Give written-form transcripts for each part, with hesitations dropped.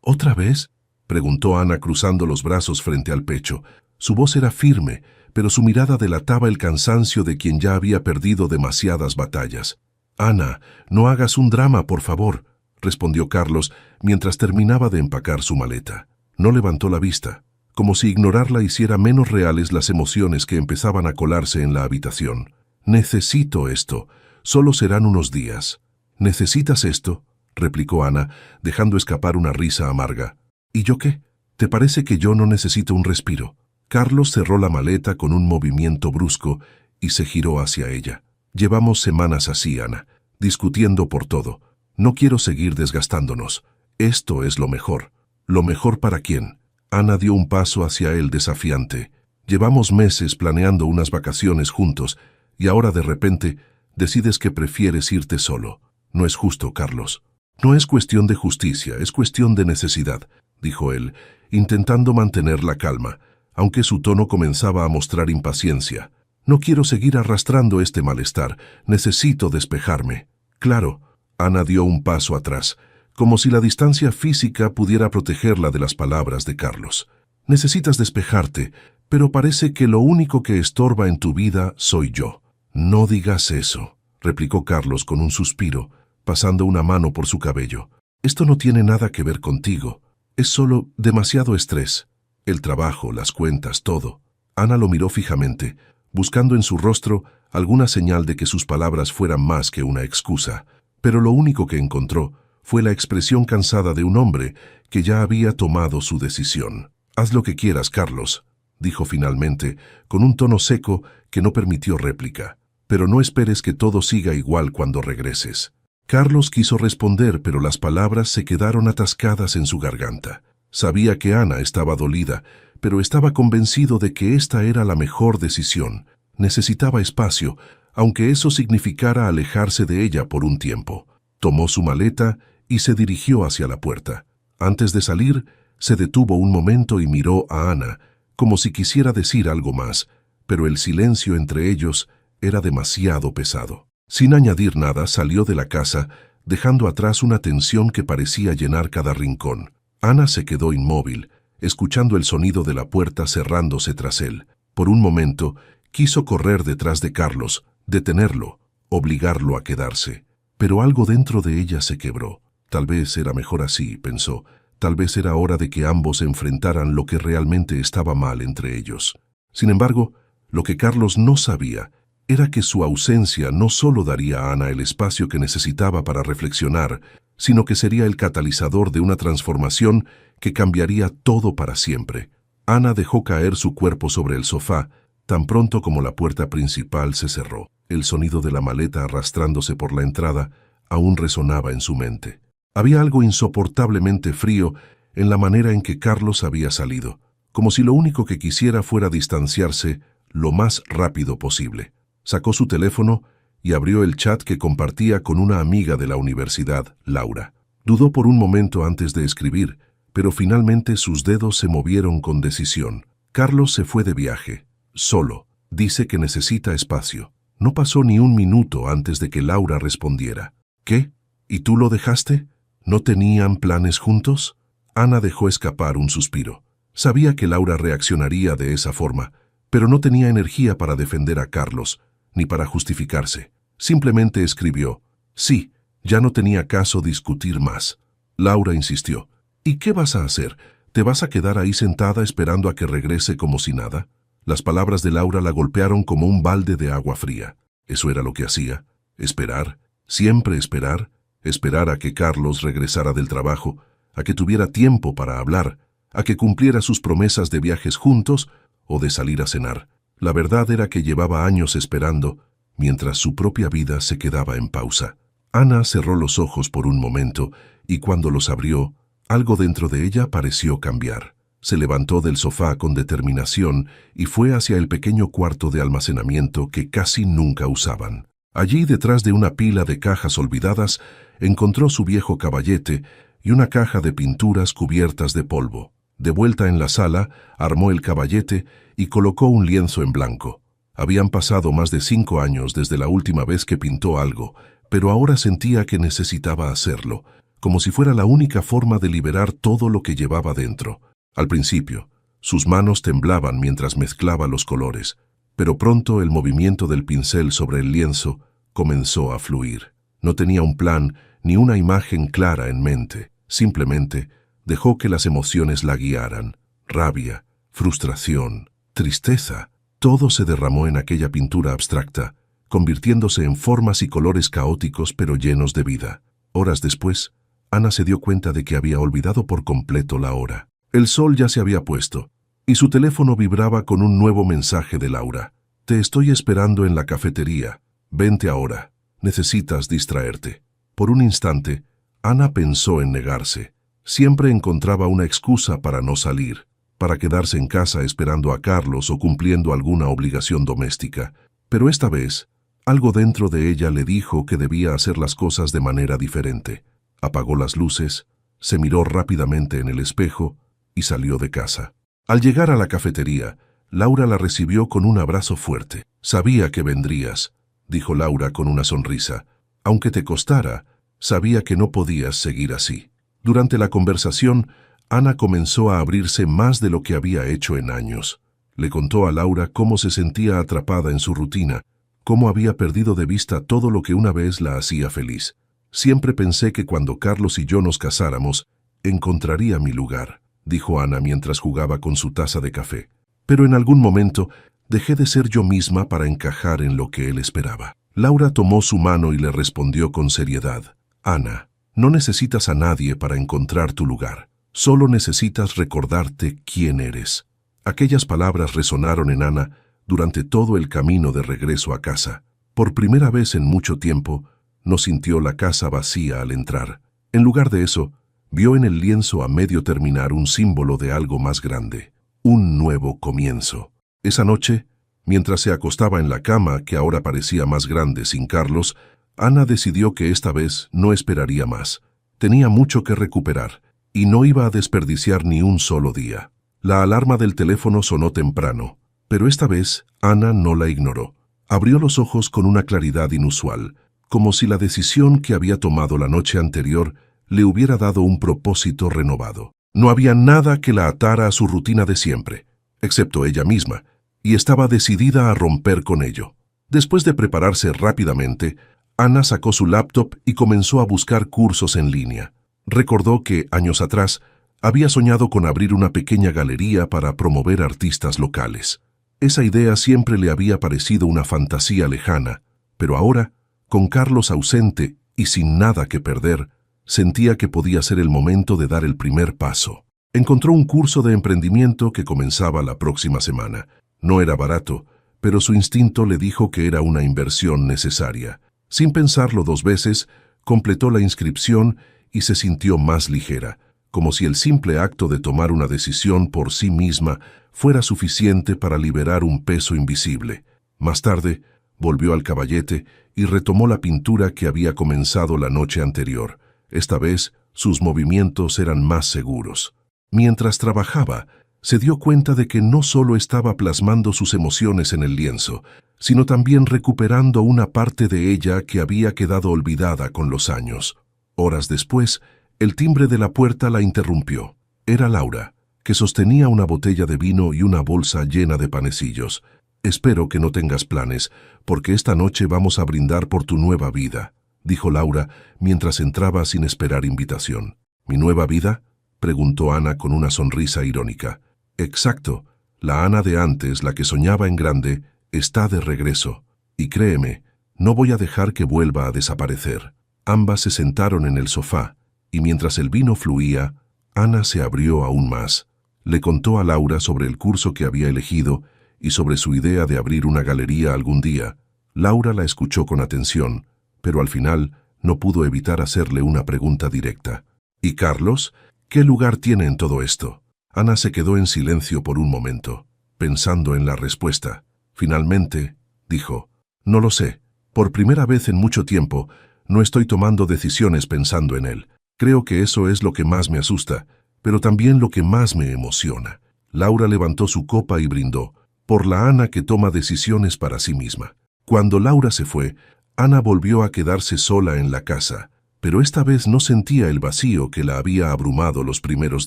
¿Otra vez?, preguntó Ana cruzando los brazos frente al pecho. Su voz era firme, pero su mirada delataba el cansancio de quien ya había perdido demasiadas batallas. «Ana, no hagas un drama, por favor», respondió Carlos mientras terminaba de empacar su maleta. No levantó la vista, como si ignorarla hiciera menos reales las emociones que empezaban a colarse en la habitación. «Necesito esto. Solo serán unos días». «¿Necesitas esto?», replicó Ana, dejando escapar una risa amarga. «¿Y yo qué? ¿Te parece que yo no necesito un respiro?». Carlos cerró la maleta con un movimiento brusco y se giró hacia ella. «Llevamos semanas así, Ana, discutiendo por todo. No quiero seguir desgastándonos. Esto es lo mejor». «¿Lo mejor para quién?». Ana dio un paso hacia él desafiante. «Llevamos meses planeando unas vacaciones juntos y ahora de repente decides que prefieres irte solo. No es justo, Carlos». «No es cuestión de justicia, es cuestión de necesidad», dijo él, intentando mantener la calma, aunque su tono comenzaba a mostrar impaciencia. «No quiero seguir arrastrando este malestar. Necesito despejarme». «Claro». Ana dio un paso atrás, como si la distancia física pudiera protegerla de las palabras de Carlos. «Necesitas despejarte, pero parece que lo único que estorba en tu vida soy yo». «No digas eso», replicó Carlos con un suspiro, pasando una mano por su cabello. «Esto no tiene nada que ver contigo. Es solo demasiado estrés. El trabajo, las cuentas, todo». Ana lo miró fijamente, buscando en su rostro alguna señal de que sus palabras fueran más que una excusa, pero lo único que encontró fue la expresión cansada de un hombre que ya había tomado su decisión. «Haz lo que quieras, Carlos», dijo finalmente, con un tono seco que no permitió réplica. «Pero no esperes que todo siga igual cuando regreses». Carlos quiso responder, pero las palabras se quedaron atascadas en su garganta. Sabía que Ana estaba dolida, pero estaba convencido de que esta era la mejor decisión. Necesitaba espacio, aunque eso significara alejarse de ella por un tiempo. Tomó su maleta y se dirigió hacia la puerta. Antes de salir, se detuvo un momento y miró a Ana, como si quisiera decir algo más, pero el silencio entre ellos era demasiado pesado. Sin añadir nada, salió de la casa, dejando atrás una tensión que parecía llenar cada rincón. Ana se quedó inmóvil, escuchando el sonido de la puerta cerrándose tras él. Por un momento, quiso correr detrás de Carlos, detenerlo, obligarlo a quedarse. Pero algo dentro de ella se quebró. Tal vez era mejor así, pensó. Tal vez era hora de que ambos enfrentaran lo que realmente estaba mal entre ellos. Sin embargo, lo que Carlos no sabía era que su ausencia no solo daría a Ana el espacio que necesitaba para reflexionar, sino que sería el catalizador de una transformación que cambiaría todo para siempre. Ana dejó caer su cuerpo sobre el sofá, tan pronto como la puerta principal se cerró. El sonido de la maleta arrastrándose por la entrada aún resonaba en su mente. Había algo insoportablemente frío en la manera en que Carlos había salido, como si lo único que quisiera fuera distanciarse lo más rápido posible. Sacó su teléfono y abrió el chat que compartía con una amiga de la universidad, Laura. Dudó por un momento antes de escribir, pero finalmente sus dedos se movieron con decisión. Carlos se fue de viaje, solo. Dice que necesita espacio. No pasó ni un minuto antes de que Laura respondiera. ¿Qué? ¿Y tú lo dejaste? ¿No tenían planes juntos? Ana dejó escapar un suspiro. Sabía que Laura reaccionaría de esa forma, pero no tenía energía para defender a Carlos, ni para justificarse. Simplemente escribió, «Sí, ya no tenía caso discutir más». Laura insistió, «¿Y qué vas a hacer? ¿Te vas a quedar ahí sentada esperando a que regrese como si nada?». Las palabras de Laura la golpearon como un balde de agua fría. Eso era lo que hacía. Esperar, siempre esperar, esperar a que Carlos regresara del trabajo, a que tuviera tiempo para hablar, a que cumpliera sus promesas de viajes juntos o de salir a cenar. La verdad era que llevaba años esperando, mientras su propia vida se quedaba en pausa. Ana cerró los ojos por un momento, y cuando los abrió, algo dentro de ella pareció cambiar. Se levantó del sofá con determinación y fue hacia el pequeño cuarto de almacenamiento que casi nunca usaban. Allí, detrás de una pila de cajas olvidadas, encontró su viejo caballete y una caja de pinturas cubiertas de polvo. De vuelta en la sala, armó el caballete y colocó un lienzo en blanco. Habían pasado más de 5 años desde la última vez que pintó algo, pero ahora sentía que necesitaba hacerlo, como si fuera la única forma de liberar todo lo que llevaba dentro. Al principio, sus manos temblaban mientras mezclaba los colores, pero pronto el movimiento del pincel sobre el lienzo comenzó a fluir. No tenía un plan ni una imagen clara en mente, simplemente dejó que las emociones la guiaran. Rabia, frustración, tristeza, todo se derramó en aquella pintura abstracta, convirtiéndose en formas y colores caóticos pero llenos de vida. Horas después, Ana se dio cuenta de que había olvidado por completo la hora. El sol ya se había puesto, y su teléfono vibraba con un nuevo mensaje de Laura. «Te estoy esperando en la cafetería. Vente ahora. Necesitas distraerte». Por un instante, Ana pensó en negarse. Siempre encontraba una excusa para no salir, para quedarse en casa esperando a Carlos o cumpliendo alguna obligación doméstica. Pero esta vez, algo dentro de ella le dijo que debía hacer las cosas de manera diferente. Apagó las luces, se miró rápidamente en el espejo y salió de casa. Al llegar a la cafetería, Laura la recibió con un abrazo fuerte. «Sabía que vendrías», dijo Laura con una sonrisa. «Aunque te costara, sabía que no podías seguir así». Durante la conversación, Ana comenzó a abrirse más de lo que había hecho en años. Le contó a Laura cómo se sentía atrapada en su rutina, cómo había perdido de vista todo lo que una vez la hacía feliz. «Siempre pensé que cuando Carlos y yo nos casáramos, encontraría mi lugar», dijo Ana mientras jugaba con su taza de café. «Pero en algún momento dejé de ser yo misma para encajar en lo que él esperaba». Laura tomó su mano y le respondió con seriedad. «Ana, no necesitas a nadie para encontrar tu lugar. Solo necesitas recordarte quién eres». Aquellas palabras resonaron en Ana durante todo el camino de regreso a casa. Por primera vez en mucho tiempo, no sintió la casa vacía al entrar. En lugar de eso, vio en el lienzo a medio terminar un símbolo de algo más grande, un nuevo comienzo. Esa noche, mientras se acostaba en la cama, que ahora parecía más grande sin Carlos, Ana decidió que esta vez no esperaría más. Tenía mucho que recuperar, y no iba a desperdiciar ni un solo día. La alarma del teléfono sonó temprano, pero esta vez Ana no la ignoró. Abrió los ojos con una claridad inusual, como si la decisión que había tomado la noche anterior le hubiera dado un propósito renovado. No había nada que la atara a su rutina de siempre, excepto ella misma, y estaba decidida a romper con ello. Después de prepararse rápidamente, Ana sacó su laptop y comenzó a buscar cursos en línea. Recordó que, años atrás, había soñado con abrir una pequeña galería para promover artistas locales. Esa idea siempre le había parecido una fantasía lejana, pero ahora, con Carlos ausente y sin nada que perder, sentía que podía ser el momento de dar el primer paso. Encontró un curso de emprendimiento que comenzaba la próxima semana. No era barato, pero su instinto le dijo que era una inversión necesaria. Sin pensarlo dos veces, completó la inscripción y se sintió más ligera, como si el simple acto de tomar una decisión por sí misma fuera suficiente para liberar un peso invisible. Más tarde, volvió al caballete y retomó la pintura que había comenzado la noche anterior. Esta vez, sus movimientos eran más seguros. Mientras trabajaba, se dio cuenta de que no solo estaba plasmando sus emociones en el lienzo, sino también recuperando una parte de ella que había quedado olvidada con los años. Horas después, el timbre de la puerta la interrumpió. Era Laura, que sostenía una botella de vino y una bolsa llena de panecillos. «Espero que no tengas planes, porque esta noche vamos a brindar por tu nueva vida», dijo Laura mientras entraba sin esperar invitación. «¿Mi nueva vida?», preguntó Ana con una sonrisa irónica. «Exacto. La Ana de antes, la que soñaba en grande, está de regreso. Y créeme, no voy a dejar que vuelva a desaparecer». Ambas se sentaron en el sofá, y mientras el vino fluía, Ana se abrió aún más. Le contó a Laura sobre el curso que había elegido y sobre su idea de abrir una galería algún día. Laura la escuchó con atención, pero al final no pudo evitar hacerle una pregunta directa. «¿Y Carlos? ¿Qué lugar tiene en todo esto?». Ana se quedó en silencio por un momento, pensando en la respuesta. Finalmente, dijo: «No lo sé. Por primera vez en mucho tiempo, no estoy tomando decisiones pensando en él. Creo que eso es lo que más me asusta, pero también lo que más me emociona». Laura levantó su copa y brindó, por la Ana que toma decisiones para sí misma. Cuando Laura se fue, Ana volvió a quedarse sola en la casa, pero esta vez no sentía el vacío que la había abrumado los primeros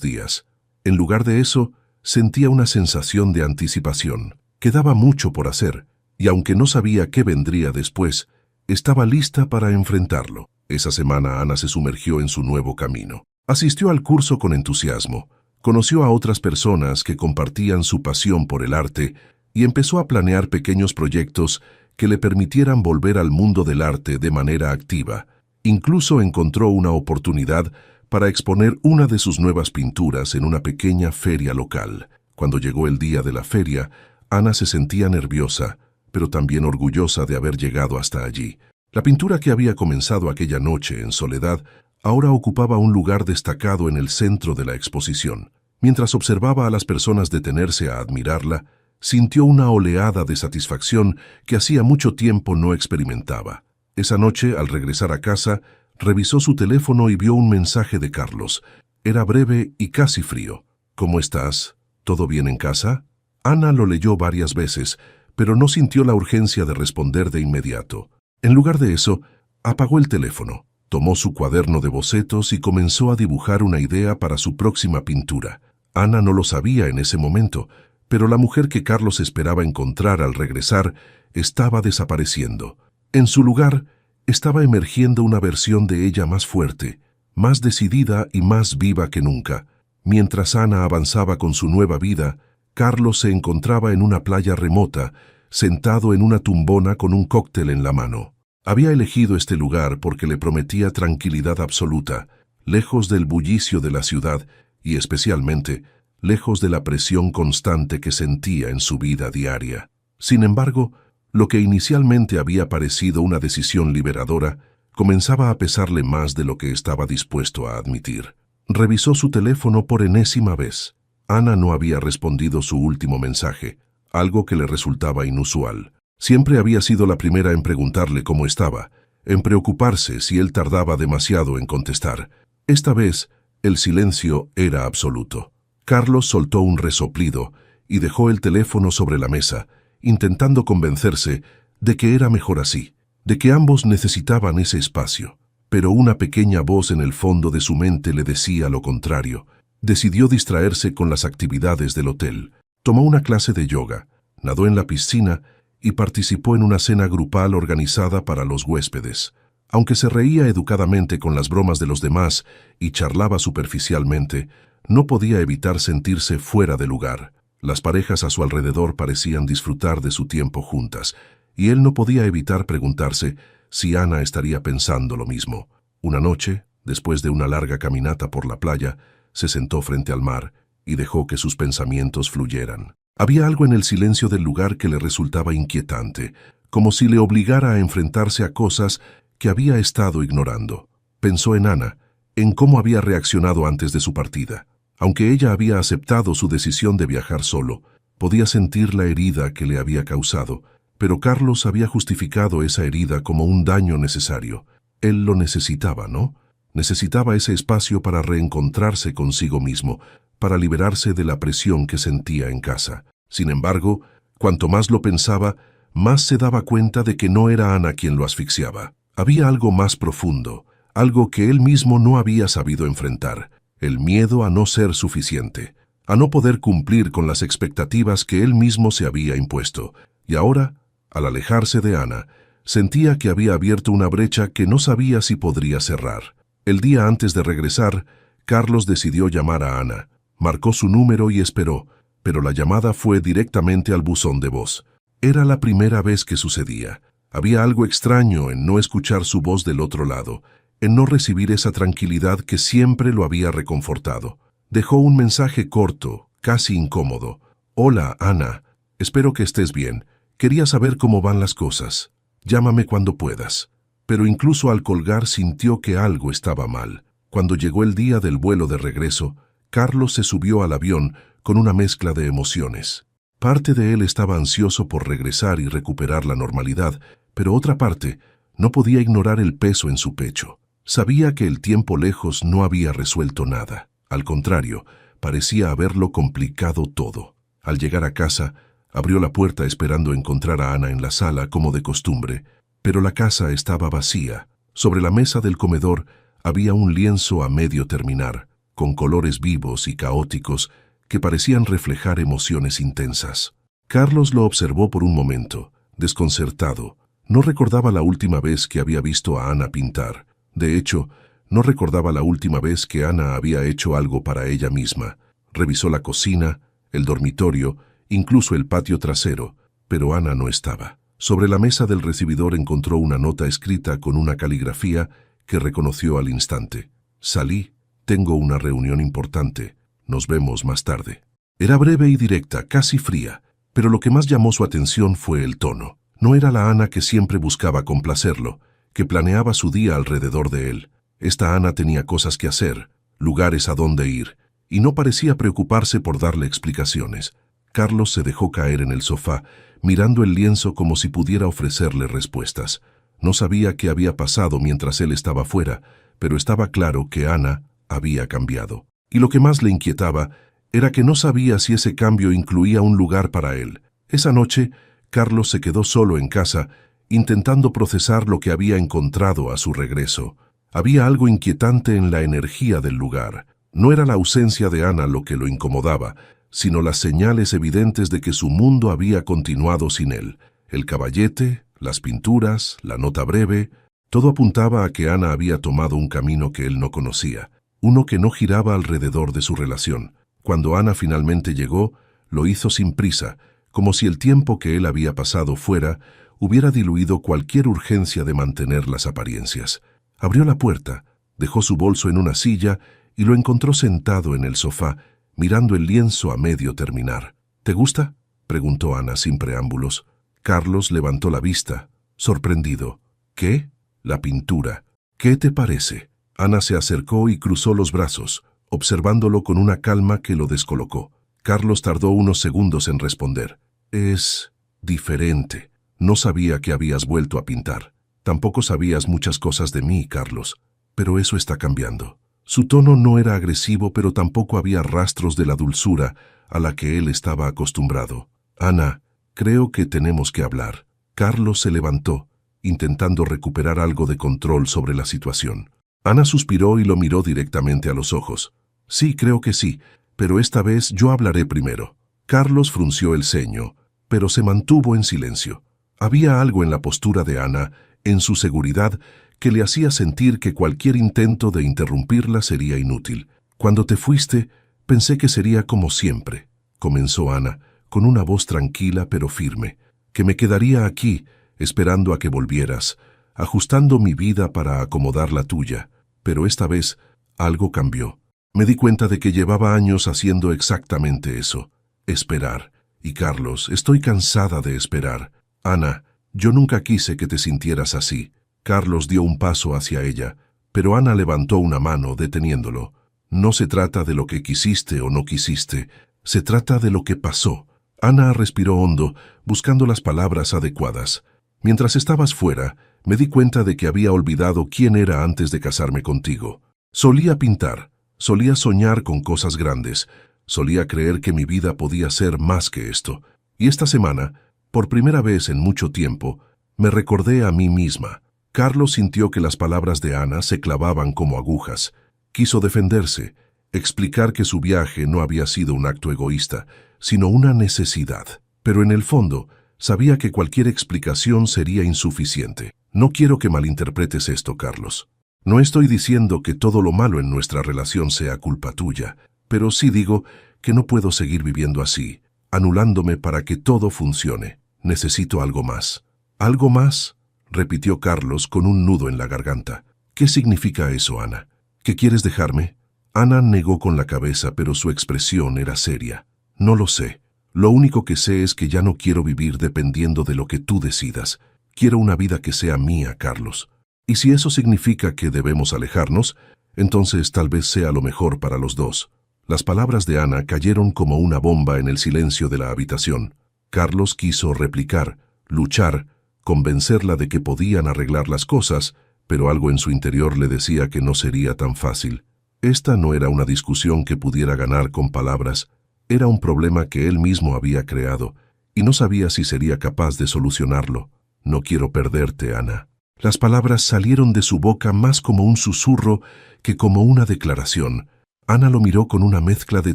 días. En lugar de eso, sentía una sensación de anticipación. Quedaba mucho por hacer, y aunque no sabía qué vendría después, estaba lista para enfrentarlo. Esa semana Ana se sumergió en su nuevo camino. Asistió al curso con entusiasmo, conoció a otras personas que compartían su pasión por el arte y empezó a planear pequeños proyectos que le permitieran volver al mundo del arte de manera activa. Incluso encontró una oportunidad para exponer una de sus nuevas pinturas en una pequeña feria local. Cuando llegó el día de la feria, Ana se sentía nerviosa, pero también orgullosa de haber llegado hasta allí. La pintura que había comenzado aquella noche en soledad ahora ocupaba un lugar destacado en el centro de la exposición. Mientras observaba a las personas detenerse a admirarla, sintió una oleada de satisfacción que hacía mucho tiempo no experimentaba. Esa noche, al regresar a casa, revisó su teléfono y vio un mensaje de Carlos. Era breve y casi frío. ¿Cómo estás? ¿Todo bien en casa? Ana lo leyó varias veces, pero no sintió la urgencia de responder de inmediato. En lugar de eso, apagó el teléfono, tomó su cuaderno de bocetos y comenzó a dibujar una idea para su próxima pintura. Ana no lo sabía en ese momento, pero la mujer que Carlos esperaba encontrar al regresar estaba desapareciendo. En su lugar, estaba emergiendo una versión de ella más fuerte, más decidida y más viva que nunca. Mientras Ana avanzaba con su nueva vida, Carlos se encontraba en una playa remota, sentado en una tumbona con un cóctel en la mano. Había elegido este lugar porque le prometía tranquilidad absoluta, lejos del bullicio de la ciudad y especialmente lejos de la presión constante que sentía en su vida diaria. Sin embargo, lo que inicialmente había parecido una decisión liberadora comenzaba a pesarle más de lo que estaba dispuesto a admitir. Revisó su teléfono por enésima vez. Ana no había respondido su último mensaje, algo que le resultaba inusual. Siempre había sido la primera en preguntarle cómo estaba, en preocuparse si él tardaba demasiado en contestar. Esta vez, el silencio era absoluto. Carlos soltó un resoplido y dejó el teléfono sobre la mesa, intentando convencerse de que era mejor así, de que ambos necesitaban ese espacio. Pero una pequeña voz en el fondo de su mente le decía lo contrario. Decidió distraerse con las actividades del hotel. Tomó una clase de yoga, nadó en la piscina y participó en una cena grupal organizada para los huéspedes. Aunque se reía educadamente con las bromas de los demás y charlaba superficialmente, no podía evitar sentirse fuera de lugar. Las parejas a su alrededor parecían disfrutar de su tiempo juntas, y él no podía evitar preguntarse si Ana estaría pensando lo mismo. Una noche, después de una larga caminata por la playa, se sentó frente al mar y dejó que sus pensamientos fluyeran. Había algo en el silencio del lugar que le resultaba inquietante, como si le obligara a enfrentarse a cosas que había estado ignorando. Pensó en Ana, en cómo había reaccionado antes de su partida. Aunque ella había aceptado su decisión de viajar solo, podía sentir la herida que le había causado, pero Carlos había justificado esa herida como un daño necesario. Él lo necesitaba, ¿no? Necesitaba ese espacio para reencontrarse consigo mismo, para liberarse de la presión que sentía en casa. Sin embargo, cuanto más lo pensaba, más se daba cuenta de que no era Ana quien lo asfixiaba. Había algo más profundo, algo que él mismo no había sabido enfrentar. El miedo a no ser suficiente, a no poder cumplir con las expectativas que él mismo se había impuesto. Y ahora, al alejarse de Ana, sentía que había abierto una brecha que no sabía si podría cerrar. El día antes de regresar, Carlos decidió llamar a Ana. Marcó su número y esperó, pero la llamada fue directamente al buzón de voz. Era la primera vez que sucedía. Había algo extraño en no escuchar su voz del otro lado, en no recibir esa tranquilidad que siempre lo había reconfortado. Dejó un mensaje corto, casi incómodo. «Hola, Ana. Espero que estés bien. Quería saber cómo van las cosas. Llámame cuando puedas». Pero incluso al colgar sintió que algo estaba mal. Cuando llegó el día del vuelo de regreso, Carlos se subió al avión con una mezcla de emociones. Parte de él estaba ansioso por regresar y recuperar la normalidad, pero otra parte no podía ignorar el peso en su pecho. Sabía que el tiempo lejos no había resuelto nada. Al contrario, parecía haberlo complicado todo. Al llegar a casa, abrió la puerta esperando encontrar a Ana en la sala como de costumbre, pero la casa estaba vacía. Sobre la mesa del comedor Había un lienzo a medio terminar, con colores vivos y caóticos que parecían reflejar emociones intensas. Carlos lo observó por un momento, desconcertado. No recordaba la última vez que había visto a Ana pintar. De hecho, no recordaba la última vez que Ana había hecho algo para ella misma. Revisó la cocina, el dormitorio, incluso el patio trasero, pero Ana no estaba. Sobre la mesa del recibidor encontró una nota escrita con una caligrafía que reconoció al instante. Salí, tengo una reunión importante, nos vemos más tarde. Era breve y directa, casi fría, pero lo que más llamó su atención fue el tono. No era la Ana que siempre buscaba complacerlo, que planeaba su día alrededor de él. Esta Ana tenía cosas que hacer, lugares a donde ir, y no parecía preocuparse por darle explicaciones. Carlos se dejó caer en el sofá, mirando el lienzo como si pudiera ofrecerle respuestas. No sabía qué había pasado mientras él estaba fuera, pero estaba claro que Ana había cambiado. Y lo que más le inquietaba era que no sabía si ese cambio incluía un lugar para él. Esa noche, Carlos se quedó solo en casa, intentando procesar lo que había encontrado a su regreso. Había algo inquietante en la energía del lugar. No era la ausencia de Ana lo que lo incomodaba, sino las señales evidentes de que su mundo había continuado sin él. El caballete, las pinturas, la nota breve, todo apuntaba a que Ana había tomado un camino que él no conocía, uno que no giraba alrededor de su relación. Cuando Ana finalmente llegó, lo hizo sin prisa, como si el tiempo que él había pasado fuera hubiera diluido cualquier urgencia de mantener las apariencias. Abrió la puerta, dejó su bolso en una silla y lo encontró sentado en el sofá, mirando el lienzo a medio terminar. ¿Te gusta?, preguntó Ana sin preámbulos. Carlos levantó la vista, sorprendido. ¿Qué? La pintura. ¿Qué te parece? Ana se acercó y cruzó los brazos, observándolo con una calma que lo descolocó. Carlos tardó unos segundos en responder. Es diferente. No sabía que habías vuelto a pintar. Tampoco sabías muchas cosas de mí, Carlos. Pero eso está cambiando. Su tono no era agresivo, pero tampoco había rastros de la dulzura a la que él estaba acostumbrado. Ana, creo que tenemos que hablar. Carlos se levantó, intentando recuperar algo de control sobre la situación. Ana suspiró y lo miró directamente a los ojos. Sí, creo que sí, pero esta vez yo hablaré primero. Carlos frunció el ceño, pero se mantuvo en silencio. Había algo en la postura de Ana, en su seguridad, que le hacía sentir que cualquier intento de interrumpirla sería inútil. Cuando te fuiste, pensé que sería como siempre, comenzó Ana, con una voz tranquila pero firme, que me quedaría aquí, esperando a que volvieras, ajustando mi vida para acomodar la tuya. Pero esta vez, algo cambió. Me di cuenta de que llevaba años haciendo exactamente eso, esperar. Y Carlos, estoy cansada de esperar. Ana, yo nunca quise que te sintieras así. Carlos dio un paso hacia ella, pero Ana levantó una mano deteniéndolo. No se trata de lo que quisiste o no quisiste, se trata de lo que pasó. Ana respiró hondo, buscando las palabras adecuadas. Mientras estabas fuera, me di cuenta de que había olvidado quién era antes de casarme contigo. Solía pintar, solía soñar con cosas grandes, solía creer que mi vida podía ser más que esto. Y esta semana, por primera vez en mucho tiempo, me recordé a mí misma. Carlos sintió que las palabras de Ana se clavaban como agujas. Quiso defenderse, explicar que su viaje no había sido un acto egoísta, sino una necesidad. Pero en el fondo, sabía que cualquier explicación sería insuficiente. No quiero que malinterpretes esto, Carlos. No estoy diciendo que todo lo malo en nuestra relación sea culpa tuya, pero sí digo que no puedo seguir viviendo así, anulándome para que todo funcione. Necesito algo más. ¿Algo más?, repitió Carlos con un nudo en la garganta. ¿Qué significa eso, Ana? ¿Que quieres dejarme? Ana negó con la cabeza, pero su expresión era seria. No lo sé. Lo único que sé es que ya no quiero vivir dependiendo de lo que tú decidas. Quiero una vida que sea mía, Carlos. Y si eso significa que debemos alejarnos, entonces tal vez sea lo mejor para los dos. Las palabras de Ana cayeron como una bomba en el silencio de la habitación. Carlos quiso replicar, luchar, convencerla de que podían arreglar las cosas, pero algo en su interior le decía que no sería tan fácil. Esta no era una discusión que pudiera ganar con palabras, era un problema que él mismo había creado, y no sabía si sería capaz de solucionarlo. No quiero perderte, Ana. Las palabras salieron de su boca más como un susurro que como una declaración. Ana lo miró con una mezcla de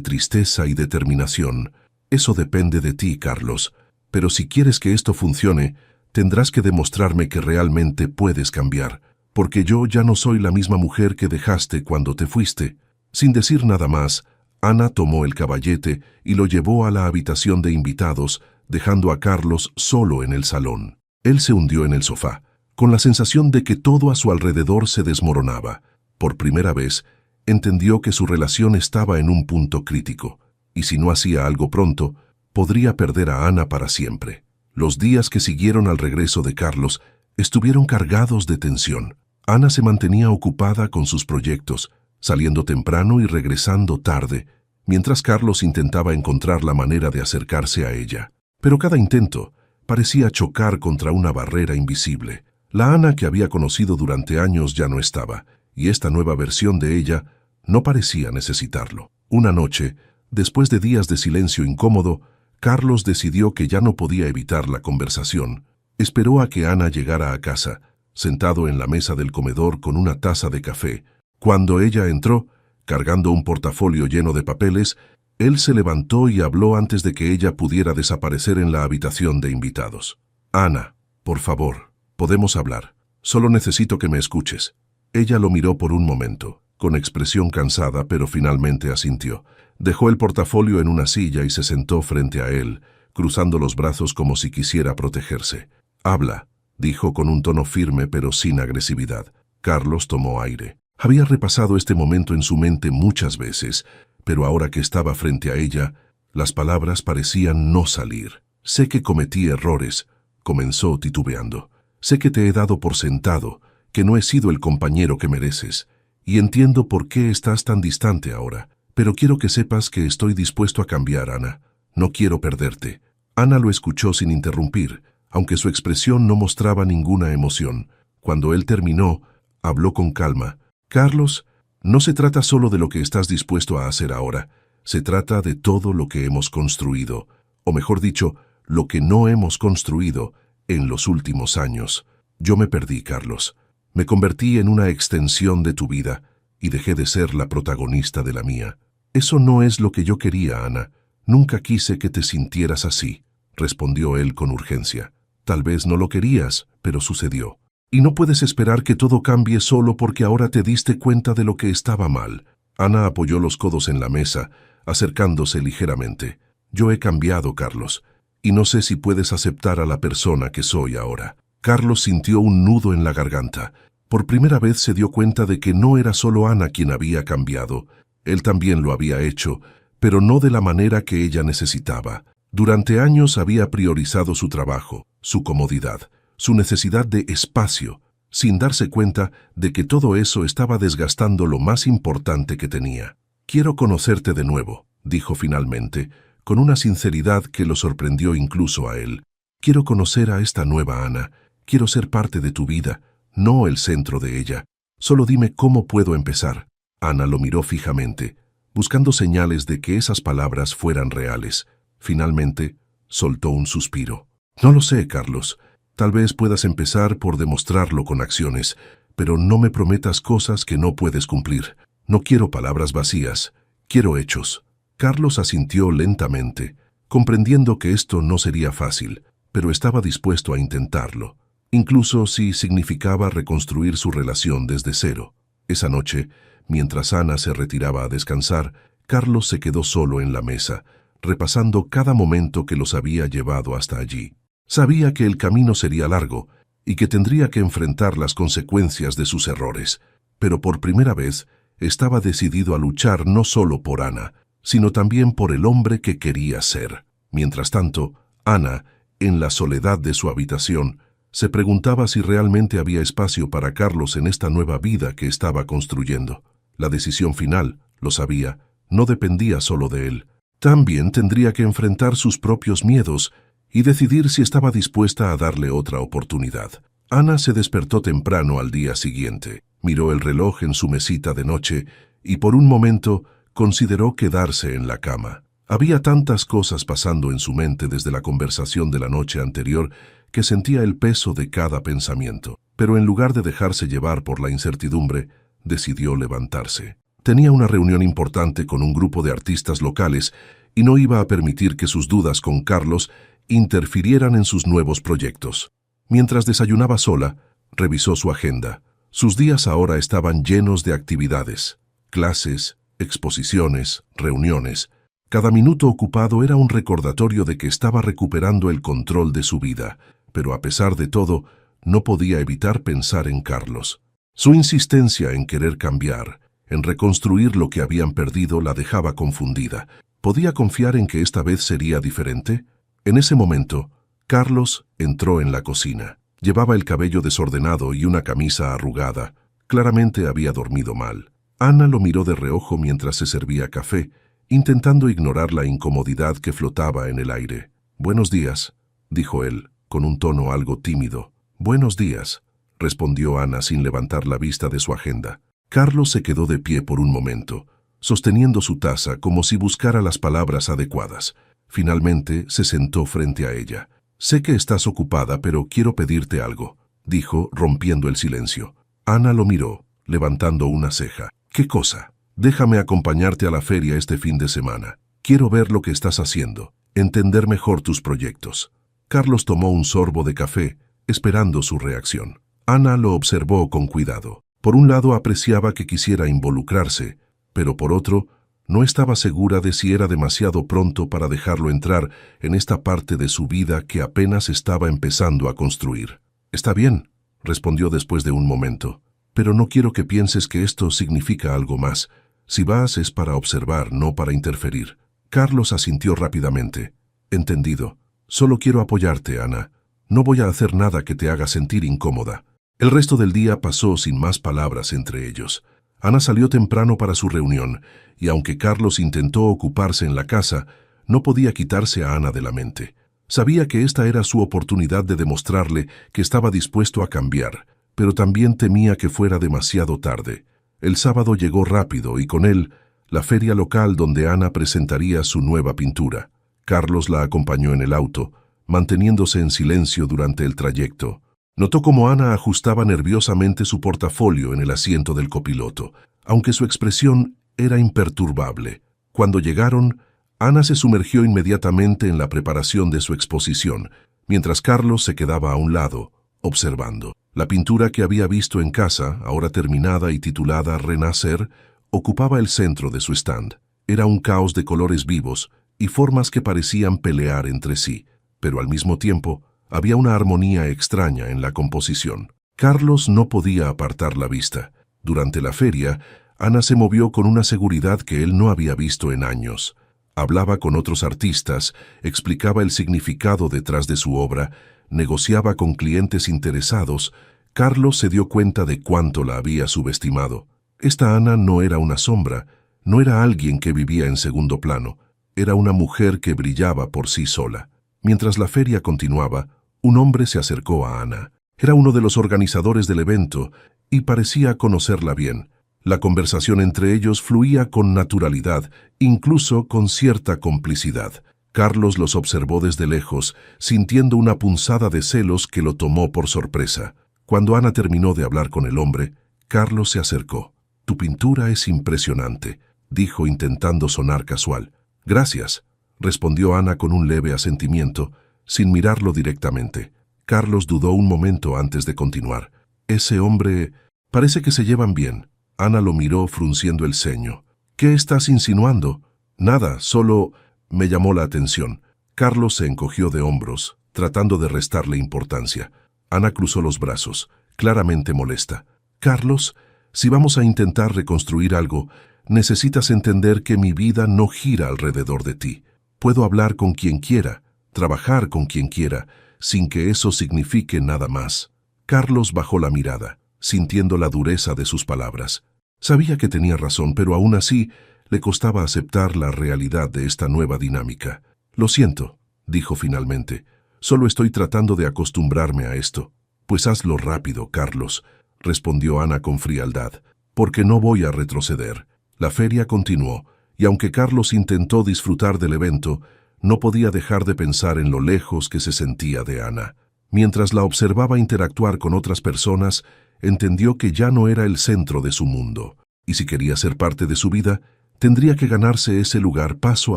tristeza y determinación. Eso depende de ti, Carlos. Pero si quieres que esto funcione, tendrás que demostrarme que realmente puedes cambiar. Porque yo ya no soy la misma mujer que dejaste cuando te fuiste. Sin decir nada más, Ana tomó el caballete y lo llevó a la habitación de invitados, dejando a Carlos solo en el salón. Él se hundió en el sofá, con la sensación de que todo a su alrededor se desmoronaba. Por primera vez, entendió que su relación estaba en un punto crítico, y si no hacía algo pronto, podría perder a Ana para siempre. Los días que siguieron al regreso de Carlos estuvieron cargados de tensión. Ana se mantenía ocupada con sus proyectos, saliendo temprano y regresando tarde, mientras Carlos intentaba encontrar la manera de acercarse a ella. Pero cada intento parecía chocar contra una barrera invisible. La Ana que había conocido durante años ya no estaba, y esta nueva versión de ella no parecía necesitarlo. Una noche, después de días de silencio incómodo, Carlos decidió que ya no podía evitar la conversación. Esperó a que Ana llegara a casa, sentado en la mesa del comedor con una taza de café. Cuando ella entró, cargando un portafolio lleno de papeles, él se levantó y habló antes de que ella pudiera desaparecer en la habitación de invitados. Ana, por favor, podemos hablar. Solo necesito que me escuches. Ella lo miró por un momento, con expresión cansada, pero finalmente asintió. Dejó el portafolio en una silla y se sentó frente a él, cruzando los brazos como si quisiera protegerse. Habla, dijo con un tono firme pero sin agresividad. Carlos tomó aire. Había repasado este momento en su mente muchas veces, pero ahora que estaba frente a ella, las palabras parecían no salir. Sé que cometí errores, comenzó titubeando. Sé que te he dado por sentado, que no he sido el compañero que mereces, y entiendo por qué estás tan distante ahora. Pero quiero que sepas que estoy dispuesto a cambiar, Ana. No quiero perderte. Ana lo escuchó sin interrumpir, aunque su expresión no mostraba ninguna emoción. Cuando él terminó, habló con calma. Carlos, no se trata solo de lo que estás dispuesto a hacer ahora. Se trata de todo lo que hemos construido, o mejor dicho, lo que no hemos construido en los últimos años. Yo me perdí, Carlos. Me convertí en una extensión de tu vida y dejé de ser la protagonista de la mía. Eso no es lo que yo quería, Ana. Nunca quise que te sintieras así, respondió él con urgencia. Tal vez no lo querías, pero sucedió. Y no puedes esperar que todo cambie solo porque ahora te diste cuenta de lo que estaba mal. Ana apoyó los codos en la mesa, acercándose ligeramente. Yo he cambiado, Carlos, y no sé si puedes aceptar a la persona que soy ahora. Carlos sintió un nudo en la garganta. Por primera vez se dio cuenta de que no era solo Ana quien había cambiado. Él también lo había hecho, pero no de la manera que ella necesitaba. Durante años había priorizado su trabajo, su comodidad, su necesidad de espacio, sin darse cuenta de que todo eso estaba desgastando lo más importante que tenía. Quiero conocerte de nuevo, dijo finalmente, con una sinceridad que lo sorprendió incluso a él. Quiero conocer a esta nueva Ana. Quiero ser parte de tu vida, no el centro de ella. Solo dime cómo puedo empezar. Ana lo miró fijamente, buscando señales de que esas palabras fueran reales. Finalmente, soltó un suspiro. No lo sé, Carlos. Tal vez puedas empezar por demostrarlo con acciones, pero no me prometas cosas que no puedes cumplir. No quiero palabras vacías, quiero hechos. Carlos asintió lentamente, comprendiendo que esto no sería fácil, pero estaba dispuesto a intentarlo, incluso si significaba reconstruir su relación desde cero. Esa noche, mientras Ana se retiraba a descansar, Carlos se quedó solo en la mesa, repasando cada momento que los había llevado hasta allí. Sabía que el camino sería largo y que tendría que enfrentar las consecuencias de sus errores, pero por primera vez estaba decidido a luchar no solo por Ana, sino también por el hombre que quería ser. Mientras tanto, Ana, en la soledad de su habitación, se preguntaba si realmente había espacio para Carlos en esta nueva vida que estaba construyendo. La decisión final, lo sabía, no dependía solo de él. También tendría que enfrentar sus propios miedos y decidir si estaba dispuesta a darle otra oportunidad. Ana se despertó temprano al día siguiente, miró el reloj en su mesita de noche y por un momento consideró quedarse en la cama. Había tantas cosas pasando en su mente desde la conversación de la noche anterior que sentía el peso de cada pensamiento. pero en lugar de dejarse llevar por la incertidumbre, decidió levantarse. Tenía una reunión importante con un grupo de artistas locales y no iba a permitir que sus dudas con Carlos interfirieran en sus nuevos proyectos. Mientras desayunaba sola, revisó su agenda. Sus días ahora estaban llenos de actividades, clases, exposiciones, reuniones. Cada minuto ocupado era un recordatorio de que estaba recuperando el control de su vida, pero a pesar de todo, no podía evitar pensar en Carlos. Su insistencia en querer cambiar, en reconstruir lo que habían perdido, la dejaba confundida. ¿Podía confiar en que esta vez sería diferente? En ese momento, Carlos entró en la cocina. Llevaba el cabello desordenado y una camisa arrugada. Claramente había dormido mal. Ana lo miró de reojo mientras se servía café, intentando ignorar la incomodidad que flotaba en el aire. «Buenos días», dijo él, con un tono algo tímido. «Buenos días», respondió Ana sin levantar la vista de su agenda. Carlos se quedó de pie por un momento, sosteniendo su taza como si buscara las palabras adecuadas. Finalmente se sentó frente a ella. «Sé que estás ocupada, pero quiero pedirte algo», dijo, rompiendo el silencio. Ana lo miró, levantando una ceja. «¿Qué cosa?» «Déjame acompañarte a la feria este fin de semana. Quiero ver lo que estás haciendo, entender mejor tus proyectos». Carlos tomó un sorbo de café, esperando su reacción. Ana lo observó con cuidado. Por un lado apreciaba que quisiera involucrarse, pero por otro, no estaba segura de si era demasiado pronto para dejarlo entrar en esta parte de su vida que apenas estaba empezando a construir. «Está bien», respondió después de un momento, «pero no quiero que pienses que esto significa algo más. Si vas es para observar, no para interferir». Carlos asintió rápidamente. «Entendido. Solo quiero apoyarte, Ana. No voy a hacer nada que te haga sentir incómoda». El resto del día pasó sin más palabras entre ellos. Ana salió temprano para su reunión, y aunque Carlos intentó ocuparse en la casa, no podía quitarse a Ana de la mente. Sabía que esta era su oportunidad de demostrarle que estaba dispuesto a cambiar, pero también temía que fuera demasiado tarde. El sábado llegó rápido y con él la feria local donde Ana presentaría su nueva pintura. Carlos la acompañó en el auto, manteniéndose en silencio durante el trayecto. Notó cómo Ana ajustaba nerviosamente su portafolio en el asiento del copiloto, aunque su expresión era imperturbable. Cuando llegaron, Ana se sumergió inmediatamente en la preparación de su exposición, mientras Carlos se quedaba a un lado, observando. La pintura que había visto en casa, ahora terminada y titulada Renacer, ocupaba el centro de su stand. Era un caos de colores vivos y formas que parecían pelear entre sí, pero al mismo tiempo había una armonía extraña en la composición. Carlos no podía apartar la vista. Durante la feria, Ana se movió con una seguridad que él no había visto en años. Hablaba con otros artistas, explicaba el significado detrás de su obra, negociaba con clientes interesados. Carlos se dio cuenta de cuánto la había subestimado. Esta Ana no era una sombra, no era alguien que vivía en segundo plano, era una mujer que brillaba por sí sola. Mientras la feria continuaba, un hombre se acercó a Ana. Era uno de los organizadores del evento y parecía conocerla bien. La conversación entre ellos fluía con naturalidad, incluso con cierta complicidad. Carlos los observó desde lejos, sintiendo una punzada de celos que lo tomó por sorpresa. Cuando Ana terminó de hablar con el hombre, Carlos se acercó. «Tu pintura es impresionante», dijo intentando sonar casual. «Gracias», respondió Ana con un leve asentimiento, sin mirarlo directamente. Carlos dudó un momento antes de continuar. «Ese hombre... parece que se llevan bien». Ana lo miró frunciendo el ceño. «¿Qué estás insinuando?» «Nada, solo me llamó la atención». Carlos se encogió de hombros, tratando de restarle importancia. Ana cruzó los brazos, claramente molesta. «Carlos, si vamos a intentar reconstruir algo, necesitas entender que mi vida no gira alrededor de ti. Puedo hablar con quien quiera, trabajar con quien quiera, sin que eso signifique nada más». Carlos bajó la mirada, sintiendo la dureza de sus palabras. Sabía que tenía razón, pero aún así le costaba aceptar la realidad de esta nueva dinámica. «Lo siento», dijo finalmente. «Solo estoy tratando de acostumbrarme a esto». «Pues hazlo rápido, Carlos», respondió Ana con frialdad, «porque no voy a retroceder». La feria continuó, y aunque Carlos intentó disfrutar del evento, no podía dejar de pensar en lo lejos que se sentía de Ana. Mientras la observaba interactuar con otras personas, entendió que ya no era el centro de su mundo, y si quería ser parte de su vida, tendría que ganarse ese lugar paso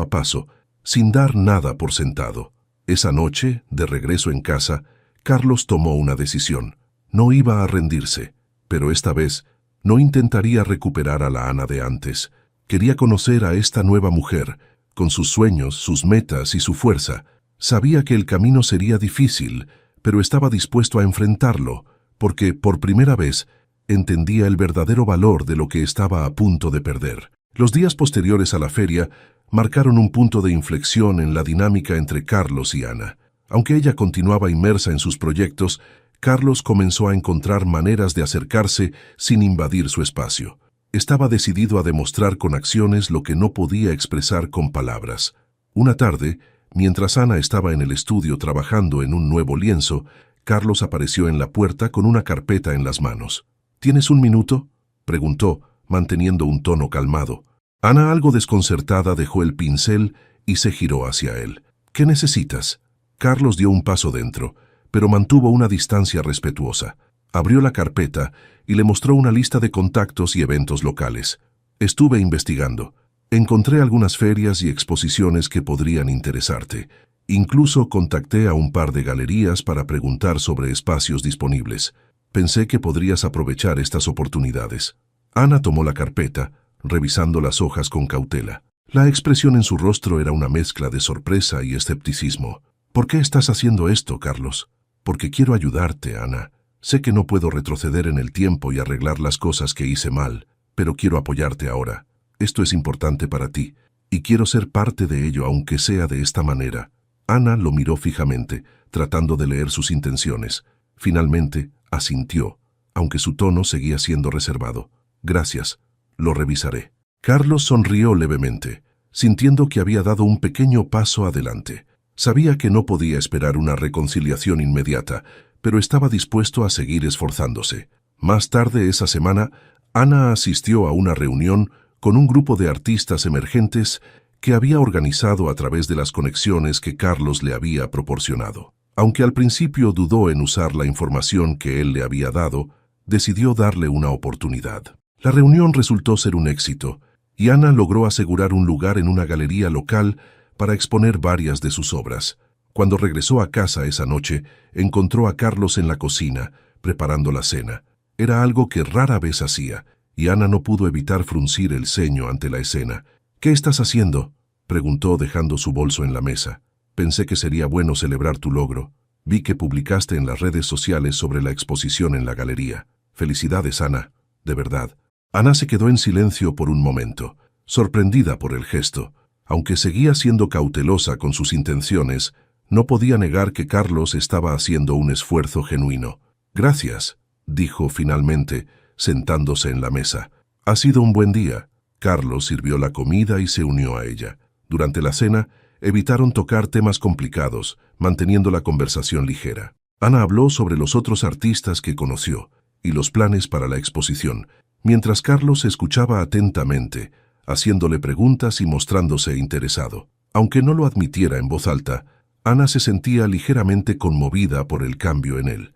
a paso, sin dar nada por sentado. Esa noche, de regreso en casa, Carlos tomó una decisión. No iba a rendirse, pero esta vez no intentaría recuperar a la Ana de antes. Quería conocer a esta nueva mujer, con sus sueños, sus metas y su fuerza. Sabía que el camino sería difícil, pero estaba dispuesto a enfrentarlo, porque, por primera vez, entendía el verdadero valor de lo que estaba a punto de perder. Los días posteriores a la feria marcaron un punto de inflexión en la dinámica entre Carlos y Ana. Aunque ella continuaba inmersa en sus proyectos, Carlos comenzó a encontrar maneras de acercarse sin invadir su espacio. Estaba decidido a demostrar con acciones lo que no podía expresar con palabras. Una tarde, mientras Ana estaba en el estudio trabajando en un nuevo lienzo, Carlos apareció en la puerta con una carpeta en las manos. ¿Tienes un minuto?, preguntó, manteniendo un tono calmado. Ana, algo desconcertada, dejó el pincel y se giró hacia él. ¿Qué necesitas? Carlos dio un paso dentro, pero mantuvo una distancia respetuosa. Abrió la carpeta y le mostró una lista de contactos y eventos locales. Estuve investigando. Encontré algunas ferias y exposiciones que podrían interesarte. Incluso contacté a un par de galerías para preguntar sobre espacios disponibles. Pensé que podrías aprovechar estas oportunidades. Ana tomó la carpeta, revisando las hojas con cautela. La expresión en su rostro era una mezcla de sorpresa y escepticismo. ¿Por qué estás haciendo esto, Carlos? Porque quiero ayudarte, Ana. Sé que no puedo retroceder en el tiempo y arreglar las cosas que hice mal, pero quiero apoyarte ahora. Esto es importante para ti, y quiero ser parte de ello, aunque sea de esta manera. Ana lo miró fijamente, tratando de leer sus intenciones. Finalmente, asintió, aunque su tono seguía siendo reservado. Gracias, lo revisaré. Carlos sonrió levemente, sintiendo que había dado un pequeño paso adelante. Sabía que no podía esperar una reconciliación inmediata, pero estaba dispuesto a seguir esforzándose. Más tarde esa semana, Ana asistió a una reunión con un grupo de artistas emergentes que había organizado a través de las conexiones que Carlos le había proporcionado. Aunque al principio dudó en usar la información que él le había dado, decidió darle una oportunidad. La reunión resultó ser un éxito, y Ana logró asegurar un lugar en una galería local para exponer varias de sus obras. Cuando regresó a casa esa noche, encontró a Carlos en la cocina, preparando la cena. Era algo que rara vez hacía, y Ana no pudo evitar fruncir el ceño ante la escena. ¿Qué estás haciendo?, preguntó dejando su bolso en la mesa. Pensé que sería bueno celebrar tu logro. Vi que publicaste en las redes sociales sobre la exposición en la galería. Felicidades, Ana, de verdad. Ana se quedó en silencio por un momento, sorprendida por el gesto. Aunque seguía siendo cautelosa con sus intenciones, no podía negar que Carlos estaba haciendo un esfuerzo genuino. Gracias, dijo finalmente, sentándose en la mesa. Ha sido un buen día. Carlos sirvió la comida y se unió a ella. Durante la cena, evitaron tocar temas complicados, manteniendo la conversación ligera. Ana habló sobre los otros artistas que conoció y los planes para la exposición, mientras Carlos escuchaba atentamente, haciéndole preguntas y mostrándose interesado. Aunque no lo admitiera en voz alta, Ana se sentía ligeramente conmovida por el cambio en él.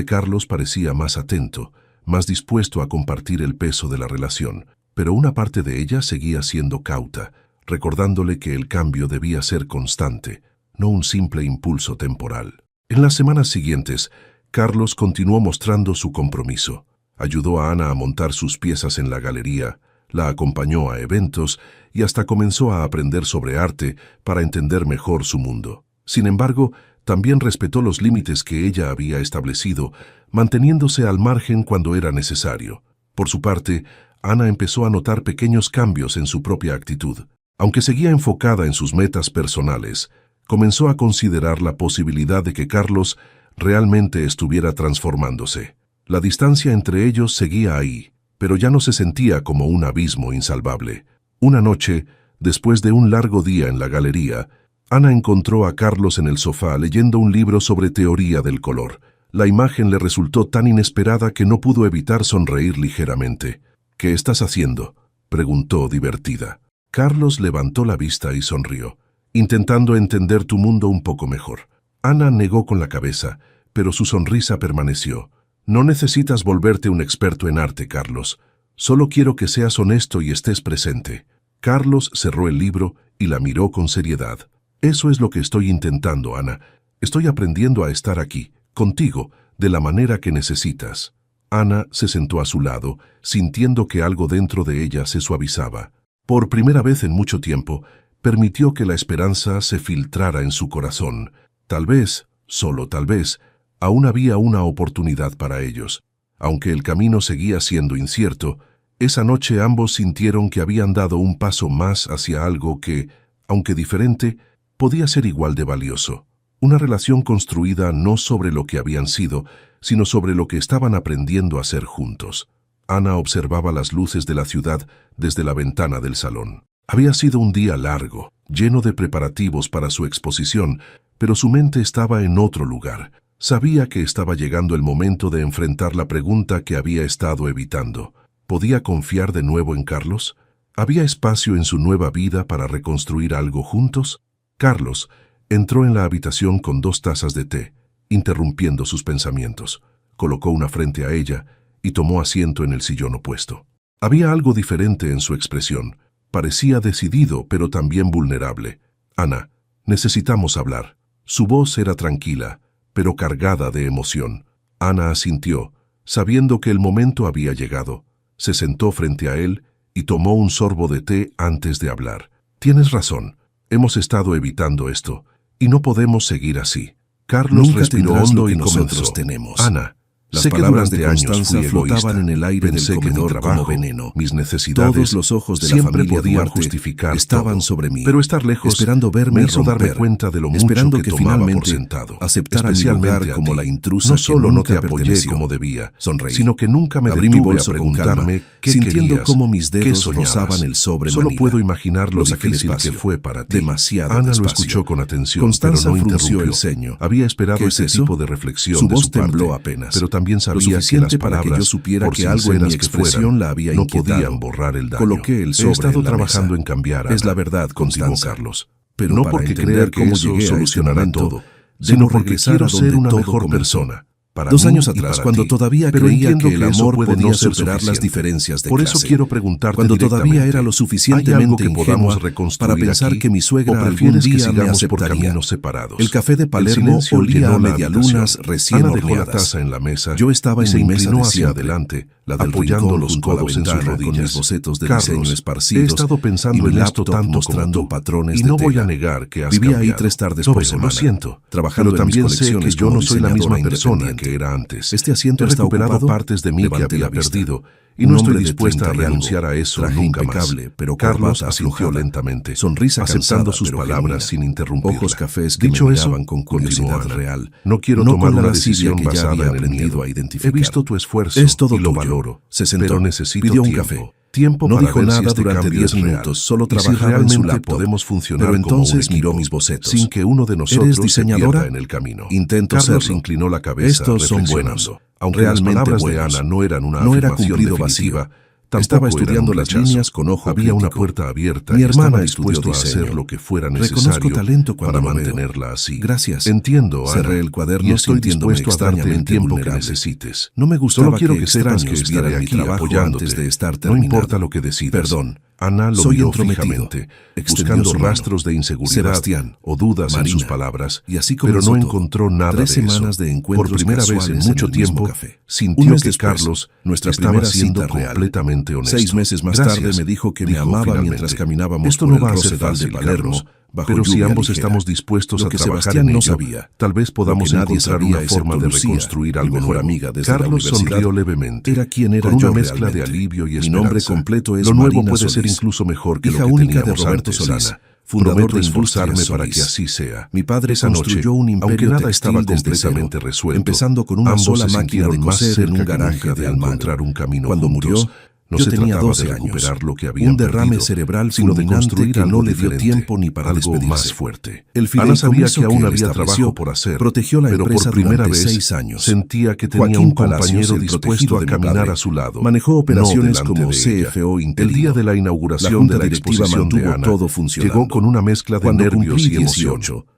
Carlos parecía más atento, más dispuesto a compartir el peso de la relación, pero una parte de ella seguía siendo cauta, recordándole que el cambio debía ser constante, no un simple impulso temporal. En las semanas siguientes, Carlos continuó mostrando su compromiso. Ayudó a Ana a montar sus piezas en la galería, la acompañó a eventos y hasta comenzó a aprender sobre arte para entender mejor su mundo. Sin embargo, también respetó los límites que ella había establecido, manteniéndose al margen cuando era necesario. Por su parte, Ana empezó a notar pequeños cambios en su propia actitud. Aunque seguía enfocada en sus metas personales, comenzó a considerar la posibilidad de que Carlos realmente estuviera transformándose. La distancia entre ellos seguía ahí, pero ya no se sentía como un abismo insalvable. Una noche, después de un largo día en la galería, Ana encontró a Carlos en el sofá leyendo un libro sobre teoría del color. La imagen le resultó tan inesperada que no pudo evitar sonreír ligeramente. ¿Qué estás haciendo?, preguntó divertida. Carlos levantó la vista y sonrió, intentando entender tu mundo un poco mejor. Ana negó con la cabeza, pero su sonrisa permaneció. No necesitas volverte un experto en arte, Carlos. Solo quiero que seas honesto y estés presente. Carlos cerró el libro y la miró con seriedad. Eso es lo que estoy intentando, Ana. Estoy aprendiendo a estar aquí, contigo, de la manera que necesitas. Ana se sentó a su lado, sintiendo que algo dentro de ella se suavizaba. Por primera vez en mucho tiempo, permitió que la esperanza se filtrara en su corazón. Tal vez, solo tal vez, aún había una oportunidad para ellos. Aunque el camino seguía siendo incierto, esa noche ambos sintieron que habían dado un paso más hacia algo que, aunque diferente, podía ser igual de valioso. Una relación construida no sobre lo que habían sido, sino sobre lo que estaban aprendiendo a ser juntos. Ana observaba las luces de la ciudad desde la ventana del salón. Había sido un día largo, lleno de preparativos para su exposición, pero su mente estaba en otro lugar. Sabía que estaba llegando el momento de enfrentar la pregunta que había estado evitando. ¿Podía confiar de nuevo en Carlos? ¿Había espacio en su nueva vida para reconstruir algo juntos? Carlos entró en la habitación con 2 tazas de té, interrumpiendo sus pensamientos. Colocó una frente a ella y tomó asiento en el sillón opuesto. Había algo diferente en su expresión. Parecía decidido, pero también vulnerable. Ana, necesitamos hablar. Su voz era tranquila, pero cargada de emoción. Ana asintió, sabiendo que el momento había llegado. Se sentó frente a él y tomó un sorbo de té antes de hablar. Tienes razón, hemos estado evitando esto, y no podemos seguir así. Carlos respiró hondo y comenzó. Ana, Las sé que palabras durante de años Constanza fui flotaban egoísta. en el aire Pensé del que mi comedor trabajo, como veneno. mis necesidades, Todos los ojos de la siempre familia podían Duarte justificar estaban todo. sobre mí, Pero estar lejos esperando verme me hizo darme romper, cuenta de lo mucho esperando que que tomaba por finalmente sentado. aceptara mi Especialmente lugar a como ti. la intrusa No que solo no nunca te apoyé perteneció. como debía, Sonreí. sino que nunca me Abrí mi detuve a bolso con calma, preguntarme qué sintiendo querías, cómo mis qué dedos soñabas. rozaban el sobre Solo manila. puedo imaginar lo Lo saqué difícil que despacio, fue para ti. demasiado Ana lo despacio. escuchó con atención, Constanza pero no frunció interrumpió. el ceño. Había esperado ¿Qué es ese eso? tipo de reflexión Su de voz su parte, tembló apenas, pero también lo sabía que las suficiente para palabras, que yo supiera por que algo en mi sinceras que expresión fueran, la había no inquietado. podían borrar el daño. Coloqué el He sobre estado en la trabajando mesa. en cambiar, Es Ana, la verdad, continuó Constanza. Carlos. Pero No para porque entender crea que cómo eso llegué a este solucionará momento, todo, debo sino porque regresar quiero a donde ser una todo mejor comenzó. persona. Para 2 mí años y atrás, para cuando ti. todavía Pero creía entiendo que el eso amor puede podía no ser superar las suficiente. diferencias de Por clase. eso quiero preguntarte Cuando todavía directamente, era lo ¿hay algo suficientemente que podamos ingenua reconstruir para pensar aquí, que mi suegra o algún prefieres que día me sigamos por aceptaría? caminos separados? El café de El Palermo silencio olía llenó a la medialunas habitación. recién Ana dejó la horneadas. taza en la mesa Yo estaba y en se mi mesa inclinó de hacia siempre, adelante, la del apoyando rincón los junto a la codos en sus ventana, con rodillas. mis bocetos de Carlos, diseño he esparcidos estado pensando y mi en esto laptop tanto como mostrando tú, patrones y de no voy a tela. negar que has Vivía ahí cambiado. 3 tardes No por veo, semana, lo siento, trabajando pero en mis también sé que colecciones yo como no soy la misma diseñadora persona independiente. que era antes. Este asiento He está recuperado ocupado. partes de mí que Levanté había la vista. perdido y Un no estoy hombre de dispuesta a 30 y algo, renunciar a eso traje nunca más. impecable, pero Carlos corbata asintió aflojada. lentamente, Sonrisa aceptando cansada, sus pero palabras genuina. sin interrumpirla. Ojos cafés que Dicho me eso, miraban con curiosidad continuó Ana, real. no quiero No tomar con la una lascivia decisión que ya basada había en el aprendido miedo. a identificar. He visto tu esfuerzo Es todo y lo tuyo. valoro, Se sentó. pero necesito Pidió un tiempo. café. Tiempo No para dijo ver nada si este durante cambio 10 es real, minutos, solo y si trabajaba en su realmente laptop. podemos funcionar Pero como un entonces miró equipo, mis bocetos. sin que uno de nosotros ¿Eres se diseñadora? pierda en el camino. Intento Carlos serlo. inclinó la cabeza, Estos son reflexionando. buenos. Aunque Realmente las palabras buenos. de Ana no eran una No era afirmación cumplido definitiva, vacío. tampoco Estaba eran estudiando un las rechazo. líneas con ojo Había una crítico. puerta abierta Mi y hermana estaba estudió dispuesto a hacer diseño. lo que fuera Reconozco necesario talento cuando para lo veo. mantenerla así. Gracias. Entiendo, Ana. Cerré el cuaderno y estoy sintiéndome dispuesto a darte el extrañamente tiempo que vulnerable. necesites. No me gustaba Solo quiero que que sepas que extraños estaré vieran mi aquí trabajo apoyándote. antes de estar No terminado. importa lo que decidas. Perdón. Ana lo Soy miró entrometido. fijamente, Extendió buscando su mano. rastros de inseguridad Sebastián, o dudas en Marina. sus palabras, Y así pero comenzó no todo. encontró nada 3 de eso. semanas de encuentros Por primera vez en casuales mucho el mismo tiempo, café. sintió Un mes que después, Carlos nuestra estaba primera siendo cita real. completamente honesto. 6 meses más Gracias, tarde me dijo que me dijo amaba finalmente. mientras caminábamos Esto por no el va a ser Rosedal fácil, de Palermo, Carlos, bajo pero si lluvia ambos ligera. estamos dispuestos Lo a que trabajar Sebastián en no ello, sabía, tal vez podamos lo que nadie encontrar sabía, una forma de excepto Lucía, reconstruir mi algo mejor nuevo. amiga desde la Carlos universidad, sonrió levemente, era quien era con una yo mezcla de realmente. alivio y Mi esperanza. nombre completo es Lo nuevo Marina puede ser Solís, incluso mejor que lo hija que única de teníamos Roberto antes, Solís, Ana. fundador Prometo de esforzarme Industrias para que Solís. así sea. Mi padre Esa noche, construyó un imperio aunque nada textil estaba desde completamente cero, resuelto, empezando con una ambos sola se máquina de sintieron más coser en cerca un que garaje nunca de de Almagro. encontrar un camino Cuando juntos. murió, No yo se tenía trataba 12 de recuperar años. lo que habían Un derrame perdido, cerebral sino de fulminante construir que algo no le dio diferente, tiempo ni para algo despedirse. más fuerte. El Ana sabía fideicomiso que aún él había estableció trabajo por hacer, protegió la pero empresa por primera durante vez 6 años. sentía que tenía Joaquín un Palacios, compañero el dispuesto protegido a de mi caminar padre, a su lado. manejó operaciones no como delante de ella. CFO El interino. día de la La inauguración junta de la directiva exposición de mantuvo Ana, todo funcionando. llegó con una mezcla de Cuando nervios cumplí y emoción. 18,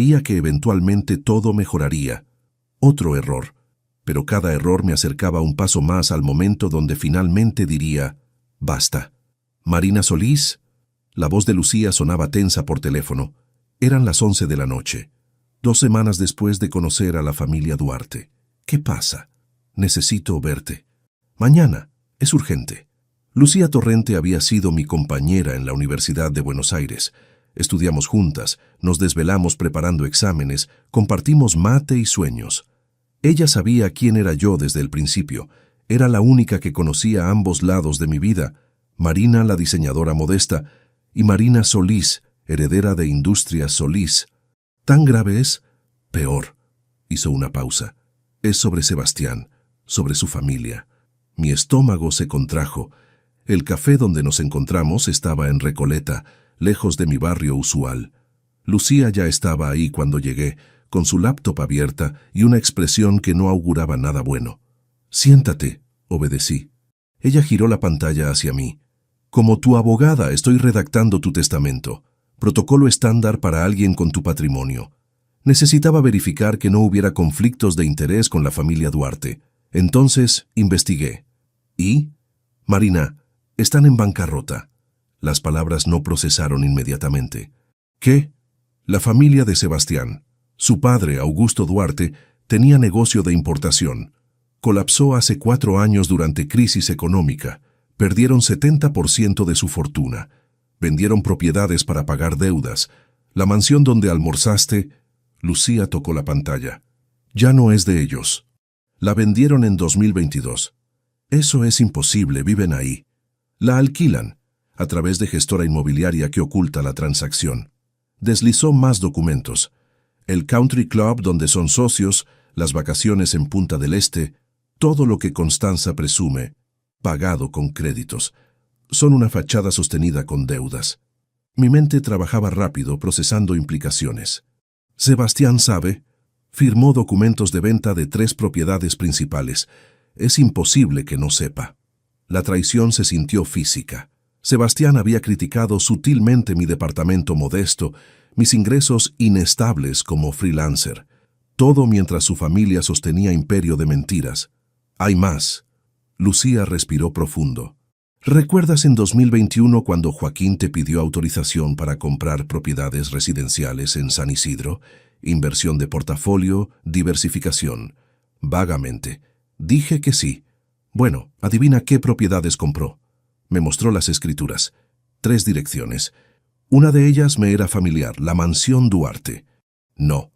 Creía que eventualmente todo mejoraría. Otro error. Pero cada error me acercaba un paso más al momento donde finalmente diría, basta. Marina Solís. La voz de Lucía sonaba tensa por teléfono. Eran las 11 de la noche. 2 semanas después de conocer a la familia Duarte. ¿Qué pasa? Necesito verte. Mañana. Es urgente. Lucía Torrente había sido mi compañera en la Universidad de Buenos Aires. Estudiamos juntas, nos desvelamos preparando exámenes, compartimos mate y sueños. Ella sabía quién era yo desde el principio. Era la única que conocía ambos lados de mi vida. Marina, la diseñadora modesta, y Marina Solís, heredera de Industrias Solís. ¿Tan grave es? Peor. Hizo una pausa. Es sobre Sebastián, sobre su familia. Mi estómago se contrajo. El café donde nos encontramos estaba en Recoleta, lejos de mi barrio usual. Lucía ya estaba ahí cuando llegué, con su laptop abierta y una expresión que no auguraba nada bueno. «Siéntate», obedecí. Ella giró la pantalla hacia mí. «Como tu abogada estoy redactando tu testamento. Protocolo estándar para alguien con tu patrimonio. Necesitaba verificar que no hubiera conflictos de interés con la familia Duarte. Entonces investigué. ¿Y? Marina, están en bancarrota». Las palabras no procesaron inmediatamente. ¿Qué? La familia de Sebastián, su padre, Augusto Duarte, tenía negocio de importación. Colapsó hace 4 años durante crisis económica. Perdieron 70% de su fortuna. Vendieron propiedades para pagar deudas. La mansión donde almorzaste... Lucía tocó la pantalla. Ya no es de ellos. La vendieron en 2022. Eso es imposible, viven ahí. La alquilan, a través de gestora inmobiliaria que oculta la transacción. Deslizó más documentos. El country club donde son socios, las vacaciones en Punta del Este, todo lo que Constanza presume, pagado con créditos. Son una fachada sostenida con deudas. Mi mente trabajaba rápido procesando implicaciones. Sebastián sabe, firmó documentos de venta de 3 propiedades principales. Es imposible que no sepa. La traición se sintió física. Sebastián había criticado sutilmente mi departamento modesto, mis ingresos inestables como freelancer. Todo mientras su familia sostenía imperio de mentiras. Hay más. Lucía respiró profundo. ¿Recuerdas en 2021 cuando Joaquín te pidió autorización para comprar propiedades residenciales en San Isidro? Inversión de portafolio, diversificación. Vagamente. Dije que sí. Bueno, adivina qué propiedades compró. Me mostró las escrituras. 3 direcciones. Una de ellas me era familiar, la mansión Duarte. No.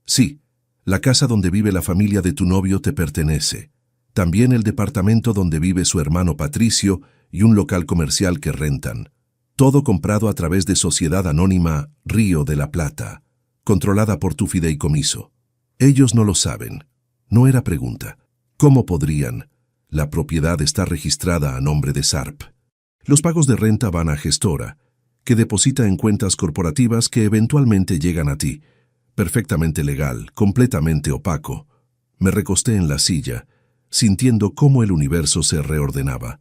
Sí, la casa donde vive la familia de tu novio te pertenece. También el departamento donde vive su hermano Patricio y un local comercial que rentan. Todo comprado a través de Sociedad Anónima Río de la Plata, controlada por tu fideicomiso. Ellos no lo saben. No era pregunta. ¿Cómo podrían? La propiedad está registrada a nombre de SARP. Los pagos de renta van a gestora, que deposita en cuentas corporativas que eventualmente llegan a ti. Perfectamente legal, completamente opaco. Me recosté en la silla, sintiendo cómo el universo se reordenaba.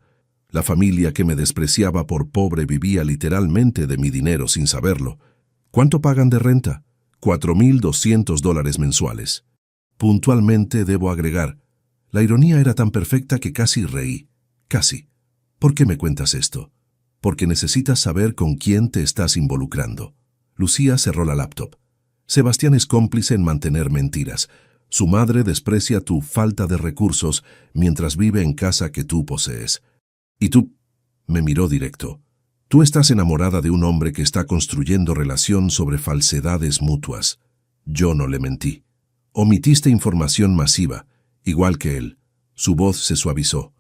La familia que me despreciaba por pobre vivía literalmente de mi dinero sin saberlo. ¿Cuánto pagan de renta? $4,200 mensuales. Puntualmente debo agregar. La ironía era tan perfecta que casi reí. Casi. ¿Por qué me cuentas esto? Porque necesitas saber con quién te estás involucrando. Lucía cerró la laptop. Sebastián es cómplice en mantener mentiras. Su madre desprecia tu falta de recursos mientras vive en casa que tú posees. ¿Y tú? Me miró directo. Tú estás enamorada de un hombre que está construyendo relación sobre falsedades mutuas. Yo no le mentí. Omitiste información masiva, igual que él. Su voz se suavizó.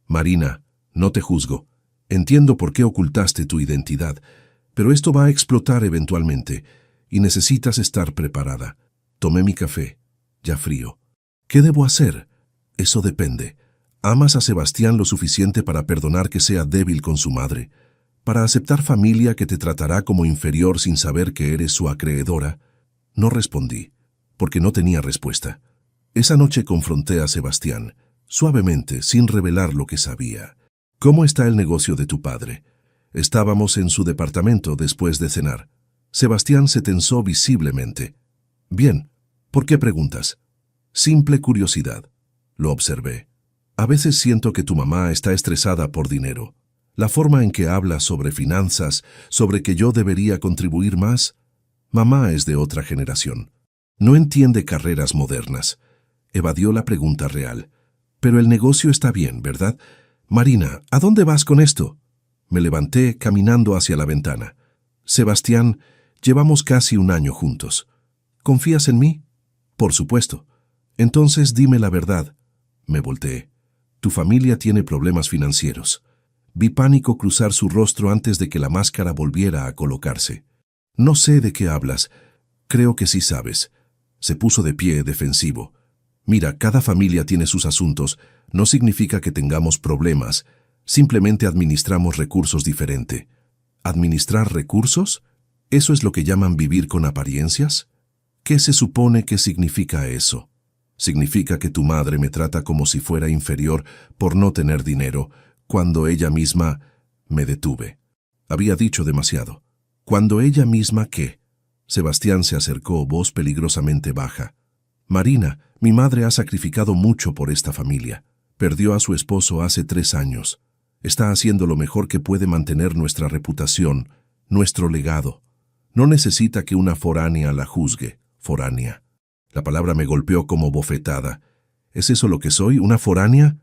Marina, no te juzgo. Entiendo por qué ocultaste tu identidad, pero esto va a explotar eventualmente y necesitas estar preparada. Tomé mi café, ya frío. ¿Qué debo hacer? Eso depende. ¿Amas a Sebastián lo suficiente para perdonar que sea débil con su madre? ¿Para aceptar familia que te tratará como inferior sin saber que eres su acreedora? No respondí, porque no tenía respuesta. Esa noche confronté a Sebastián, suavemente, sin revelar lo que sabía. ¿Cómo está el negocio de tu padre? Estábamos en su departamento después de cenar. Sebastián se tensó visiblemente. Bien, ¿por qué preguntas? Simple curiosidad. Lo observé. A veces siento que tu mamá está estresada por dinero. La forma en que habla sobre finanzas, sobre que yo debería contribuir más. Mamá es de otra generación. No entiende carreras modernas. Evadió la pregunta real. Pero el negocio está bien, ¿verdad? Marina, ¿a dónde vas con esto? Me levanté caminando hacia la ventana. Sebastián, llevamos casi un año juntos. ¿Confías en mí? Por supuesto. Entonces dime la verdad. Me volteé. Tu familia tiene problemas financieros. Vi pánico cruzar su rostro antes de que la máscara volviera a colocarse. No sé de qué hablas. Creo que sí sabes. Se puso de pie, defensivo. Mira, cada familia tiene sus asuntos. No significa que tengamos problemas. Simplemente administramos recursos diferente. ¿Administrar recursos? ¿Eso es lo que llaman vivir con apariencias? ¿Qué se supone que significa eso? Significa que tu madre me trata como si fuera inferior por no tener dinero, cuando ella misma... Me detuve. Había dicho demasiado. ¿Cuando ella misma qué? Sebastián se acercó, voz peligrosamente baja. Marina, mi madre ha sacrificado mucho por esta familia. Perdió a su esposo hace 3 años. Está haciendo lo mejor que puede mantener nuestra reputación, nuestro legado. No necesita que una foránea la juzgue, foránea. La palabra me golpeó como bofetada. ¿Es eso lo que soy, una foránea?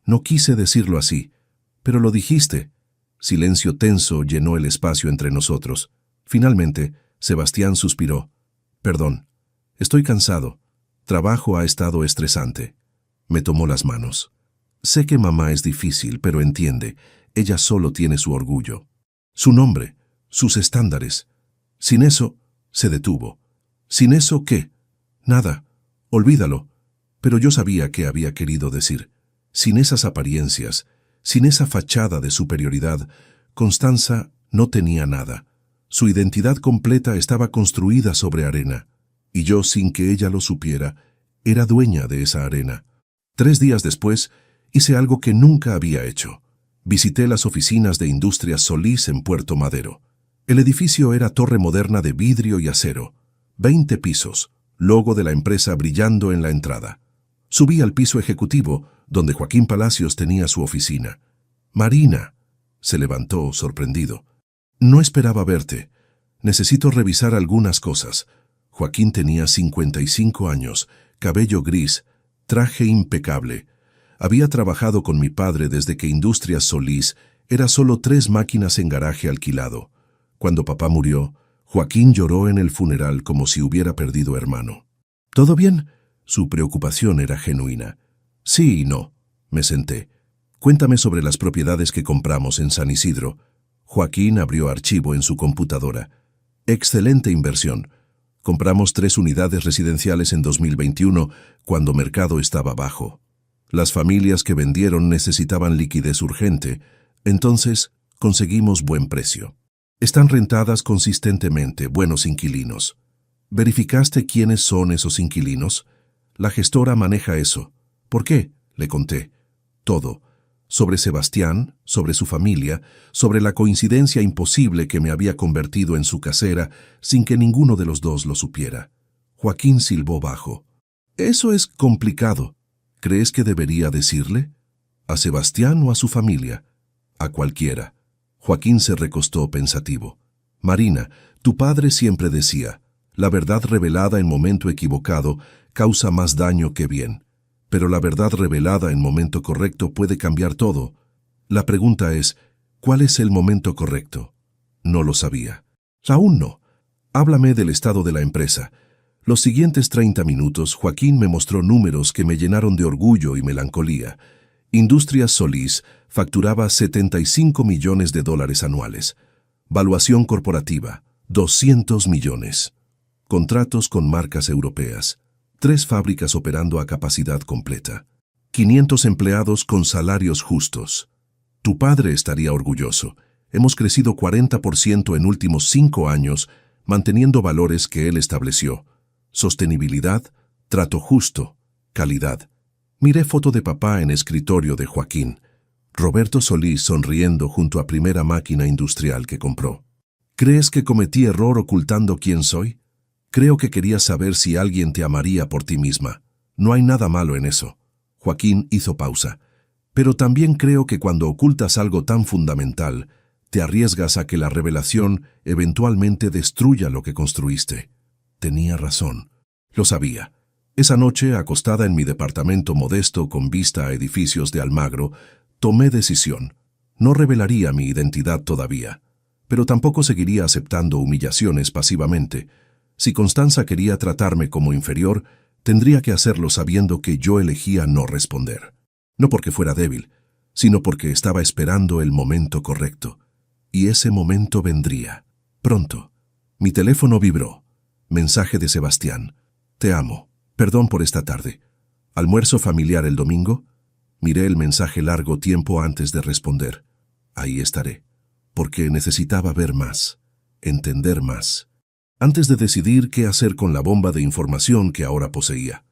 No quise decirlo así, pero lo dijiste. Silencio tenso llenó el espacio entre nosotros. Finalmente, Sebastián suspiró. Perdón, estoy cansado. Trabajo ha estado estresante. Me tomó las manos. Sé que mamá es difícil, pero entiende, ella solo tiene su orgullo. Su nombre, sus estándares. Sin eso, se detuvo. ¿Sin eso qué? Nada. Olvídalo. Pero yo sabía qué había querido decir. Sin esas apariencias, sin esa fachada de superioridad, Constanza no tenía nada. Su identidad completa estaba construida sobre arena. Y yo, sin que ella lo supiera, era dueña de esa arena. 3 días después, hice algo que nunca había hecho. Visité las oficinas de Industrias Solís en Puerto Madero. El edificio era torre moderna de vidrio y acero. 20 pisos, logo de la empresa brillando en la entrada. Subí al piso ejecutivo, donde Joaquín Palacios tenía su oficina. Marina, se levantó sorprendido. No esperaba verte. Necesito revisar algunas cosas. Joaquín tenía 55 años, cabello gris, traje impecable. Había trabajado con mi padre desde que Industrias Solís era solo 3 máquinas en garaje alquilado. Cuando papá murió, Joaquín lloró en el funeral como si hubiera perdido hermano. ¿Todo bien? Su preocupación era genuina. Sí y no. Me senté. Cuéntame sobre las propiedades que compramos en San Isidro. Joaquín abrió archivo en su computadora. Excelente inversión. Compramos 3 unidades residenciales en 2021, cuando mercado estaba bajo. Las familias que vendieron necesitaban liquidez urgente, entonces conseguimos buen precio. Están rentadas consistentemente, buenos inquilinos. ¿Verificaste quiénes son esos inquilinos? La gestora maneja eso. ¿Por qué? Le conté. Todo. Sobre Sebastián, sobre su familia, sobre la coincidencia imposible que me había convertido en su casera sin que ninguno de los dos lo supiera. Joaquín silbó bajo. Eso es complicado. ¿Crees que debería decirle? ¿A Sebastián o a su familia? A cualquiera. Joaquín se recostó pensativo. Marina, tu padre siempre decía, la verdad revelada en momento equivocado causa más daño que bien. Pero la verdad revelada en momento correcto puede cambiar todo. La pregunta es, ¿cuál es el momento correcto? No lo sabía. Aún no. Háblame del estado de la empresa. Los siguientes 30 minutos, Joaquín me mostró números que me llenaron de orgullo y melancolía. Industrias Solís facturaba $75 millones anuales. Valuación corporativa, 200 millones. Contratos con marcas europeas. 3 fábricas operando a capacidad completa. 500 empleados con salarios justos. Tu padre estaría orgulloso. Hemos crecido 40% en últimos 5 años, manteniendo valores que él estableció. Sostenibilidad, trato justo, calidad. Miré foto de papá en escritorio de Joaquín. Roberto Solís sonriendo junto a primera máquina industrial que compró. ¿Crees que cometí error ocultando quién soy? Creo que querías saber si alguien te amaría por ti misma. No hay nada malo en eso. Joaquín hizo pausa. Pero también creo que cuando ocultas algo tan fundamental, te arriesgas a que la revelación eventualmente destruya lo que construiste. Tenía razón. Lo sabía. Esa noche, acostada en mi departamento modesto con vista a edificios de Almagro, tomé decisión. No revelaría mi identidad todavía, pero tampoco seguiría aceptando humillaciones pasivamente. Si Constanza quería tratarme como inferior, tendría que hacerlo sabiendo que yo elegía no responder. No porque fuera débil, sino porque estaba esperando el momento correcto. Y ese momento vendría. Pronto. Mi teléfono vibró. Mensaje de Sebastián. Te amo. Perdón por esta tarde. ¿Almuerzo familiar el domingo? Miré el mensaje largo tiempo antes de responder. Ahí estaré. Porque necesitaba ver más. Entender más. Antes de decidir qué hacer con la bomba de información que ahora poseía.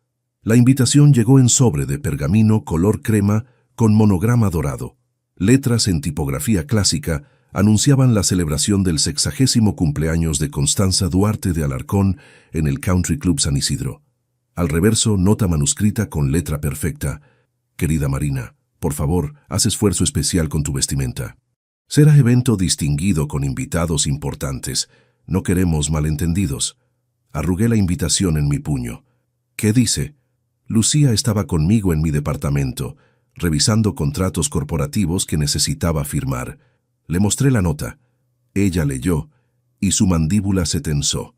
La invitación llegó en sobre de pergamino color crema con monograma dorado. Letras en tipografía clásica anunciaban la celebración del 60º cumpleaños de Constanza Duarte de Alarcón en el Country Club San Isidro. Al reverso, nota manuscrita con letra perfecta. Querida Marina, por favor, haz esfuerzo especial con tu vestimenta. Será evento distinguido con invitados importantes. No queremos malentendidos. Arrugué la invitación en mi puño. ¿Qué dice? Lucía estaba conmigo en mi departamento, revisando contratos corporativos que necesitaba firmar. Le mostré la nota. Ella leyó, y su mandíbula se tensó.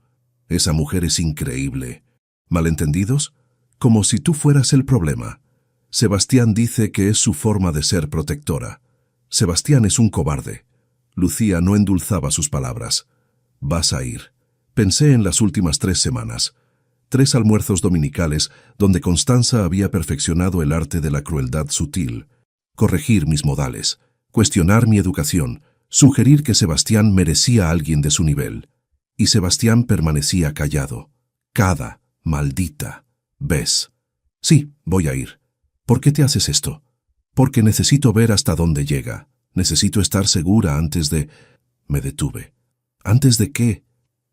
Esa mujer es increíble. ¿Malentendidos? Como si tú fueras el problema. Sebastián dice que es su forma de ser protectora. Sebastián es un cobarde. Lucía no endulzaba sus palabras. Vas a ir. Pensé en las últimas 3 semanas. 3 almuerzos dominicales donde Constanza había perfeccionado el arte de la crueldad sutil. Corregir mis modales, cuestionar mi educación, sugerir que Sebastián merecía a alguien de su nivel. Y Sebastián permanecía callado. Cada maldita vez. Sí, voy a ir. ¿Por qué te haces esto? Porque necesito ver hasta dónde llega. Necesito estar segura antes de... Me detuve. ¿Antes de qué?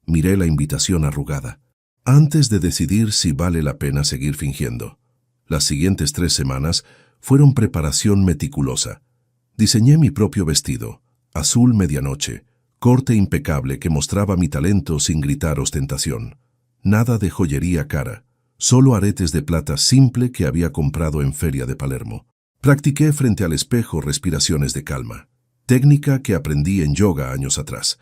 Miré la invitación arrugada. Antes de decidir si vale la pena seguir fingiendo. Las siguientes 3 semanas fueron preparación meticulosa. Diseñé mi propio vestido, azul medianoche, corte impecable que mostraba mi talento sin gritar ostentación. Nada de joyería cara, solo aretes de plata simple que había comprado en Feria de Palermo. Practiqué frente al espejo respiraciones de calma, técnica que aprendí en yoga años atrás.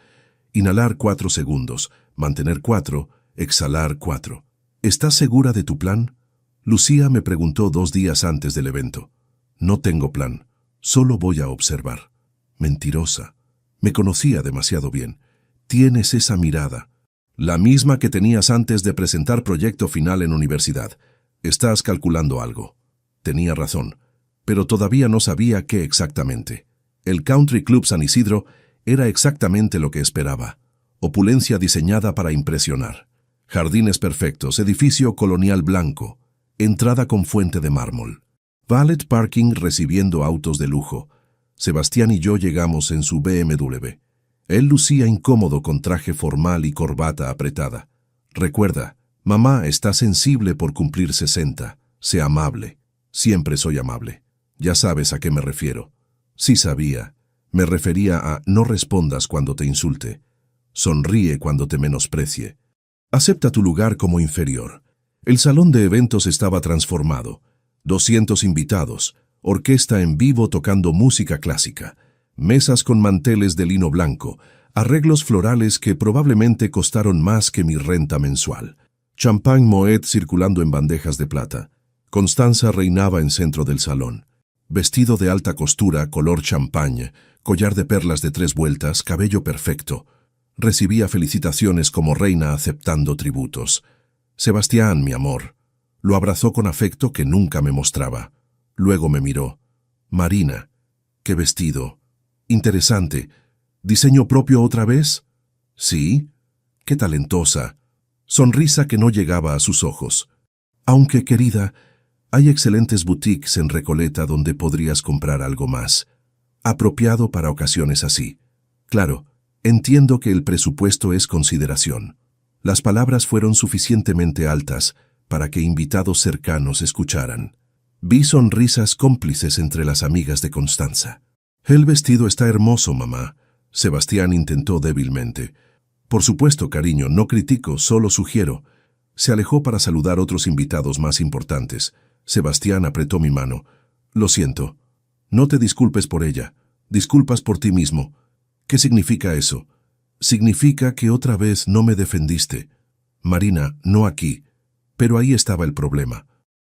Inhalar 4 segundos, mantener 4, exhalar 4. ¿Estás segura de tu plan? Lucía me preguntó 2 días antes del evento. No tengo plan, solo voy a observar. Mentirosa. Me conocía demasiado bien. Tienes esa mirada. La misma que tenías antes de presentar proyecto final en universidad. Estás calculando algo. Tenía razón, pero todavía no sabía qué exactamente. El Country Club San Isidro era exactamente lo que esperaba. Opulencia diseñada para impresionar. Jardines perfectos, edificio colonial blanco, entrada con fuente de mármol. Valet parking recibiendo autos de lujo. Sebastián y yo llegamos en su BMW. Él lucía incómodo con traje formal y corbata apretada. Recuerda, mamá está sensible por cumplir 60. Sé amable. Siempre soy amable. Ya sabes a qué me refiero. Sí sabía. Me refería a no respondas cuando te insulte. Sonríe cuando te menosprecie. Acepta tu lugar como inferior. El salón de eventos estaba transformado. 200 invitados, orquesta en vivo tocando música clásica, mesas con manteles de lino blanco, arreglos florales que probablemente costaron más que mi renta mensual. Champagne Moet circulando en bandejas de plata. Constanza reinaba en centro del salón. Vestido de alta costura, color champagne, collar de perlas de 3 vueltas, cabello perfecto. Recibía felicitaciones como reina aceptando tributos. Sebastián, mi amor. Lo abrazó con afecto que nunca me mostraba. Luego me miró. Marina, qué vestido. Interesante. ¿Diseño propio otra vez? Sí. Qué talentosa. Sonrisa que no llegaba a sus ojos. Aunque, querida, hay excelentes boutiques en Recoleta donde podrías comprar algo más. Apropiado para ocasiones así. Claro, entiendo que el presupuesto es consideración. Las palabras fueron suficientemente altas para que invitados cercanos escucharan. Vi sonrisas cómplices entre las amigas de Constanza. El vestido está hermoso, mamá. Sebastián intentó débilmente. Por supuesto, cariño, no critico, solo sugiero. Se alejó para saludar otros invitados más importantes. Sebastián apretó mi mano. Lo siento. No te disculpes por ella. Disculpas por ti mismo. ¿Qué significa eso? Significa que otra vez no me defendiste. Marina, no aquí. Pero ahí estaba el problema.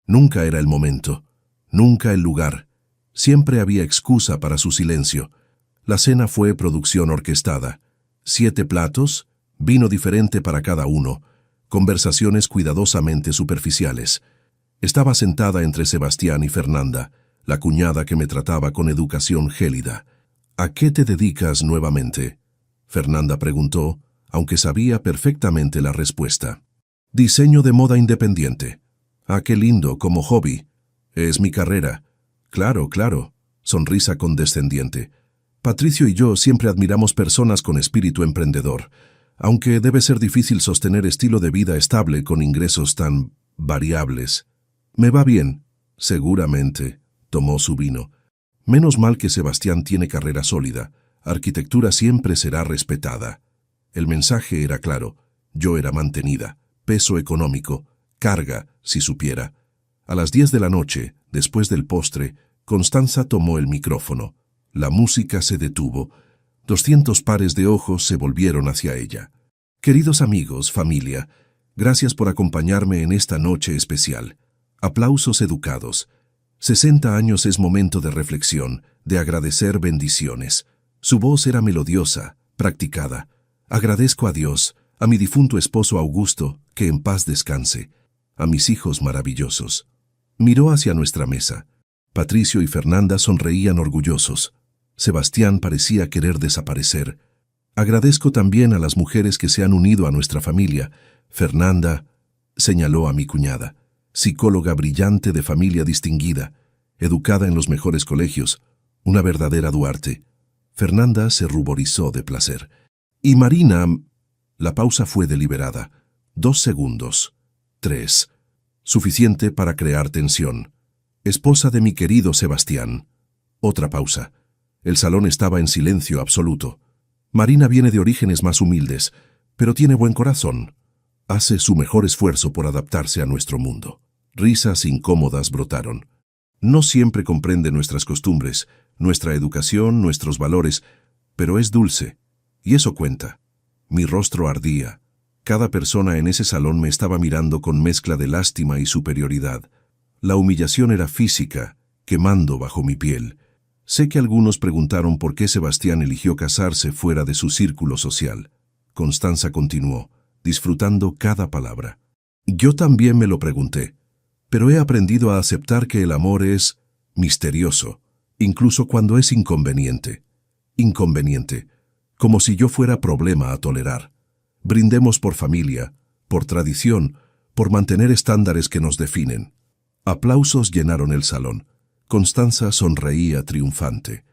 Nunca era el momento. Nunca el lugar. Siempre había excusa para su silencio. La cena fue producción orquestada. 7 platos, vino diferente para cada uno, conversaciones cuidadosamente superficiales. Estaba sentada entre Sebastián y Fernanda, la cuñada que me trataba con educación gélida. ¿A qué te dedicas nuevamente?, Fernanda preguntó, aunque sabía perfectamente la respuesta. Diseño de moda independiente. Ah, qué lindo, como hobby. Es mi carrera. Claro, claro. Sonrisa condescendiente. Patricio y yo siempre admiramos personas con espíritu emprendedor, aunque debe ser difícil sostener estilo de vida estable con ingresos tan variables. Me va bien, seguramente, tomó su vino. Menos mal que Sebastián tiene carrera sólida. Arquitectura siempre será respetada. El mensaje era claro. Yo era mantenida. Peso económico. Carga, si supiera. A las 10 de la noche, después del postre, Constanza tomó el micrófono. La música se detuvo. 200 pares de ojos se volvieron hacia ella. Queridos amigos, familia, gracias por acompañarme en esta noche especial. Aplausos educados. 60 años es momento de reflexión, de agradecer bendiciones. Su voz era melodiosa, practicada. Agradezco a Dios, a mi difunto esposo Augusto, que en paz descanse, a mis hijos maravillosos. Miró hacia nuestra mesa. Patricio y Fernanda sonreían orgullosos. Sebastián parecía querer desaparecer. Agradezco también a las mujeres que se han unido a nuestra familia. Fernanda señaló a mi cuñada, psicóloga brillante de familia distinguida, educada en los mejores colegios, una verdadera Duarte. Fernanda se ruborizó de placer. Y Marina... La pausa fue deliberada. 2 segundos. 3. Suficiente para crear tensión. Esposa de mi querido Sebastián. Otra pausa. El salón estaba en silencio absoluto. Marina viene de orígenes más humildes, pero tiene buen corazón. Hace su mejor esfuerzo por adaptarse a nuestro mundo. Risas incómodas brotaron. No siempre comprende nuestras costumbres, nuestra educación, nuestros valores, pero es dulce, y eso cuenta. Mi rostro ardía. Cada persona en ese salón me estaba mirando con mezcla de lástima y superioridad. La humillación era física, quemando bajo mi piel. Sé que algunos preguntaron por qué Sebastián eligió casarse fuera de su círculo social. Constanza continuó, disfrutando cada palabra. Yo también me lo pregunté, pero he aprendido a aceptar que el amor es misterioso, incluso cuando es inconveniente. Inconveniente, como si yo fuera problema a tolerar. Brindemos por familia, por tradición, por mantener estándares que nos definen. Aplausos llenaron el salón. Constanza sonreía triunfante.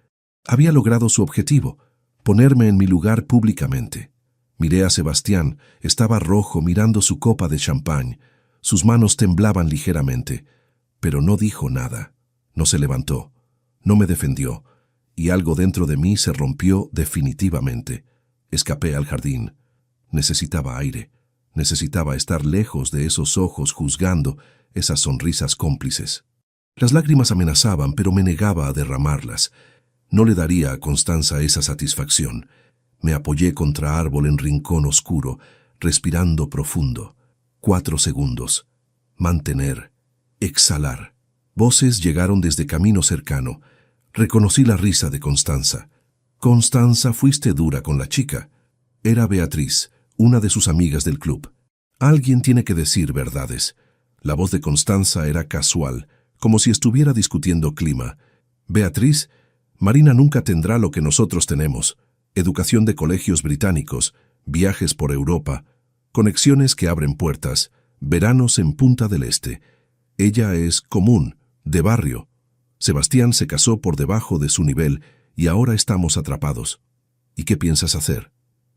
Había logrado su objetivo, ponerme en mi lugar públicamente. Miré a Sebastián, estaba rojo mirando su copa de champán. Sus manos temblaban ligeramente, pero no dijo nada. No se levantó, no me defendió, y algo dentro de mí se rompió definitivamente. Escapé al jardín. Necesitaba aire, necesitaba estar lejos de esos ojos juzgando, esas sonrisas cómplices. Las lágrimas amenazaban, pero me negaba a derramarlas. No le daría a Constanza esa satisfacción. Me apoyé contra árbol en rincón oscuro, respirando profundo. 4 segundos. Mantener. Exhalar. Voces llegaron desde camino cercano. Reconocí la risa de Constanza. Constanza, fuiste dura con la chica. Era Beatriz, una de sus amigas del club. Alguien tiene que decir verdades. La voz de Constanza era casual, como si estuviera discutiendo clima. Beatriz, Marina nunca tendrá lo que nosotros tenemos. Educación de colegios británicos, viajes por Europa, conexiones que abren puertas, veranos en Punta del Este. Ella es común, de barrio. Sebastián se casó por debajo de su nivel y ahora estamos atrapados. ¿Y qué piensas hacer?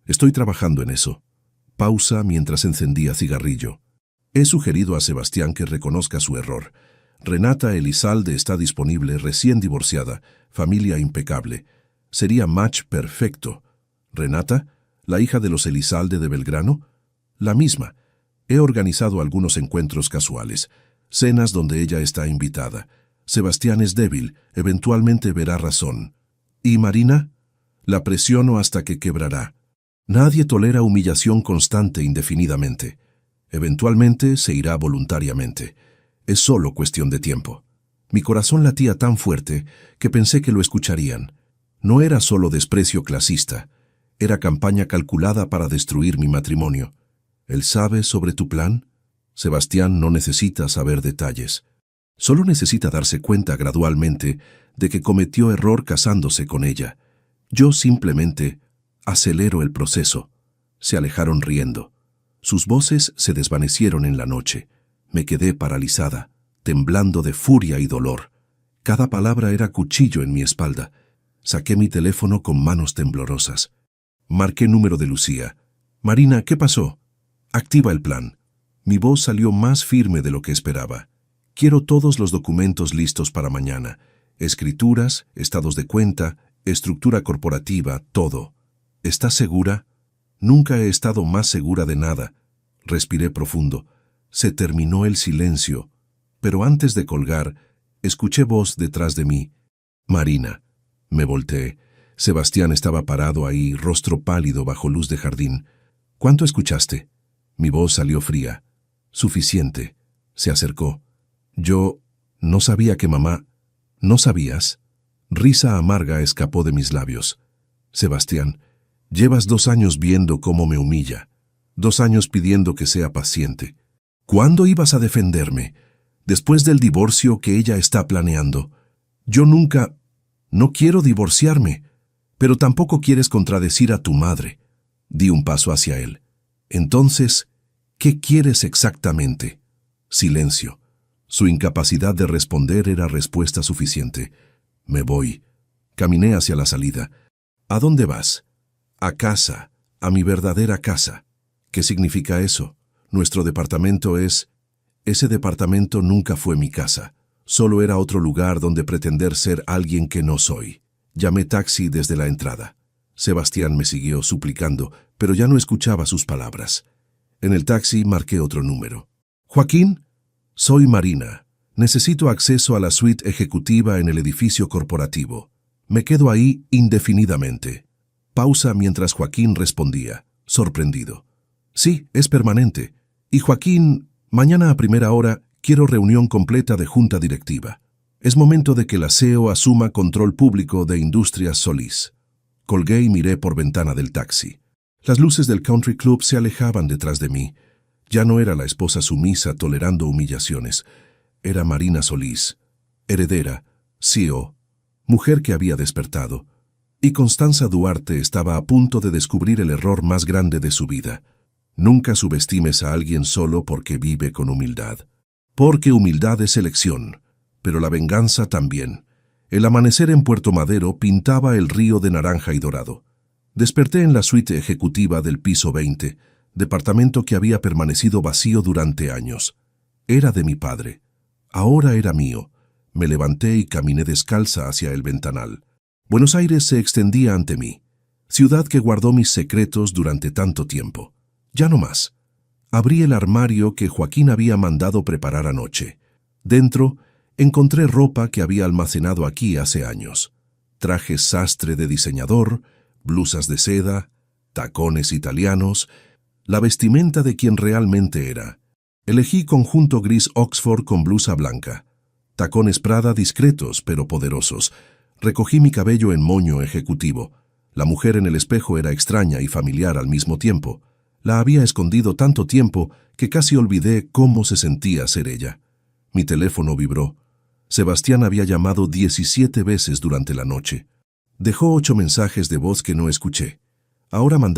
Estoy trabajando en eso. Pausa mientras encendía cigarrillo. He sugerido a Sebastián que reconozca su error. Renata Elizalde está disponible, recién divorciada, familia impecable. Sería match perfecto. ¿Renata? ¿La hija de los Elizalde de Belgrano? La misma. He organizado algunos encuentros casuales, cenas donde ella está invitada. Sebastián es débil, eventualmente verá razón. ¿Y Marina? La presiono hasta que quebrará. Nadie tolera humillación constante indefinidamente. Eventualmente se irá voluntariamente. Es solo cuestión de tiempo. Mi corazón latía tan fuerte que pensé que lo escucharían. No era solo desprecio clasista, era campaña calculada para destruir mi matrimonio. ¿Él sabe sobre tu plan? Sebastián no necesita saber detalles. Solo necesita darse cuenta gradualmente de que cometió error casándose con ella. Yo simplemente acelero el proceso. Se alejaron riendo. Sus voces se desvanecieron en la noche. Me quedé paralizada, temblando de furia y dolor. Cada palabra era cuchillo en mi espalda. Saqué mi teléfono con manos temblorosas. Marqué número de Lucía. Marina, ¿qué pasó? Activa el plan. Mi voz salió más firme de lo que esperaba. Quiero todos los documentos listos para mañana. Escrituras, estados de cuenta, estructura corporativa, todo. ¿Estás segura? Nunca he estado más segura de nada. Respiré profundo. Se terminó el silencio, pero antes de colgar, escuché voz detrás de mí. Marina. Me volteé. Sebastián estaba parado ahí, rostro pálido bajo luz de jardín. ¿Cuánto escuchaste? Mi voz salió fría. Suficiente. Se acercó. Yo no sabía que mamá... ¿No sabías? Risa amarga escapó de mis labios. Sebastián, llevas 2 años viendo cómo me humilla. 2 años pidiendo que sea paciente. ¿Cuándo ibas a defenderme? Después del divorcio que ella está planeando. Yo nunca... No quiero divorciarme, pero tampoco quieres contradecir a tu madre. Di un paso hacia él. Entonces, ¿qué quieres exactamente? Silencio. Su incapacidad de responder era respuesta suficiente. Me voy. Caminé hacia la salida. ¿A dónde vas? A casa, a mi verdadera casa. ¿Qué significa eso? Nuestro departamento es... Ese departamento nunca fue mi casa. Solo era otro lugar donde pretender ser alguien que no soy. Llamé taxi desde la entrada. Sebastián me siguió suplicando, pero ya no escuchaba sus palabras. En el taxi marqué otro número. Joaquín, soy Marina. Necesito acceso a la suite ejecutiva en el edificio corporativo. Me quedo ahí indefinidamente. Pausa mientras Joaquín respondía, sorprendido. Sí, es permanente. Y Joaquín, mañana a primera hora quiero reunión completa de junta directiva. Es momento de que la CEO asuma control público de Industrias Solís. Colgué y miré por ventana del taxi. Las luces del country club se alejaban detrás de mí. Ya no era la esposa sumisa tolerando humillaciones. Era Marina Solís, heredera, CEO, mujer que había despertado. Y Constanza Duarte estaba a punto de descubrir el error más grande de su vida. Nunca subestimes a alguien solo porque vive con humildad. Porque humildad es elección, pero la venganza también. El amanecer en Puerto Madero pintaba el río de naranja y dorado. Desperté en la suite ejecutiva del piso 20, departamento que había permanecido vacío durante años. Era de mi padre. Ahora era mío. Me levanté y caminé descalza hacia el ventanal. Buenos Aires se extendía ante mí, ciudad que guardó mis secretos durante tanto tiempo. Ya no más. Abrí el armario que Joaquín había mandado preparar anoche. Dentro, encontré ropa que había almacenado aquí hace años. Trajes sastre de diseñador, blusas de seda, tacones italianos, la vestimenta de quien realmente era. Elegí conjunto gris Oxford con blusa blanca. Tacones Prada discretos pero poderosos. Recogí mi cabello en moño ejecutivo. La mujer en el espejo era extraña y familiar al mismo tiempo. La había escondido tanto tiempo que casi olvidé cómo se sentía ser ella. Mi teléfono vibró. Sebastián había llamado 17 veces durante la noche. Dejó 8 mensajes de voz que no escuché. Ahora mandaba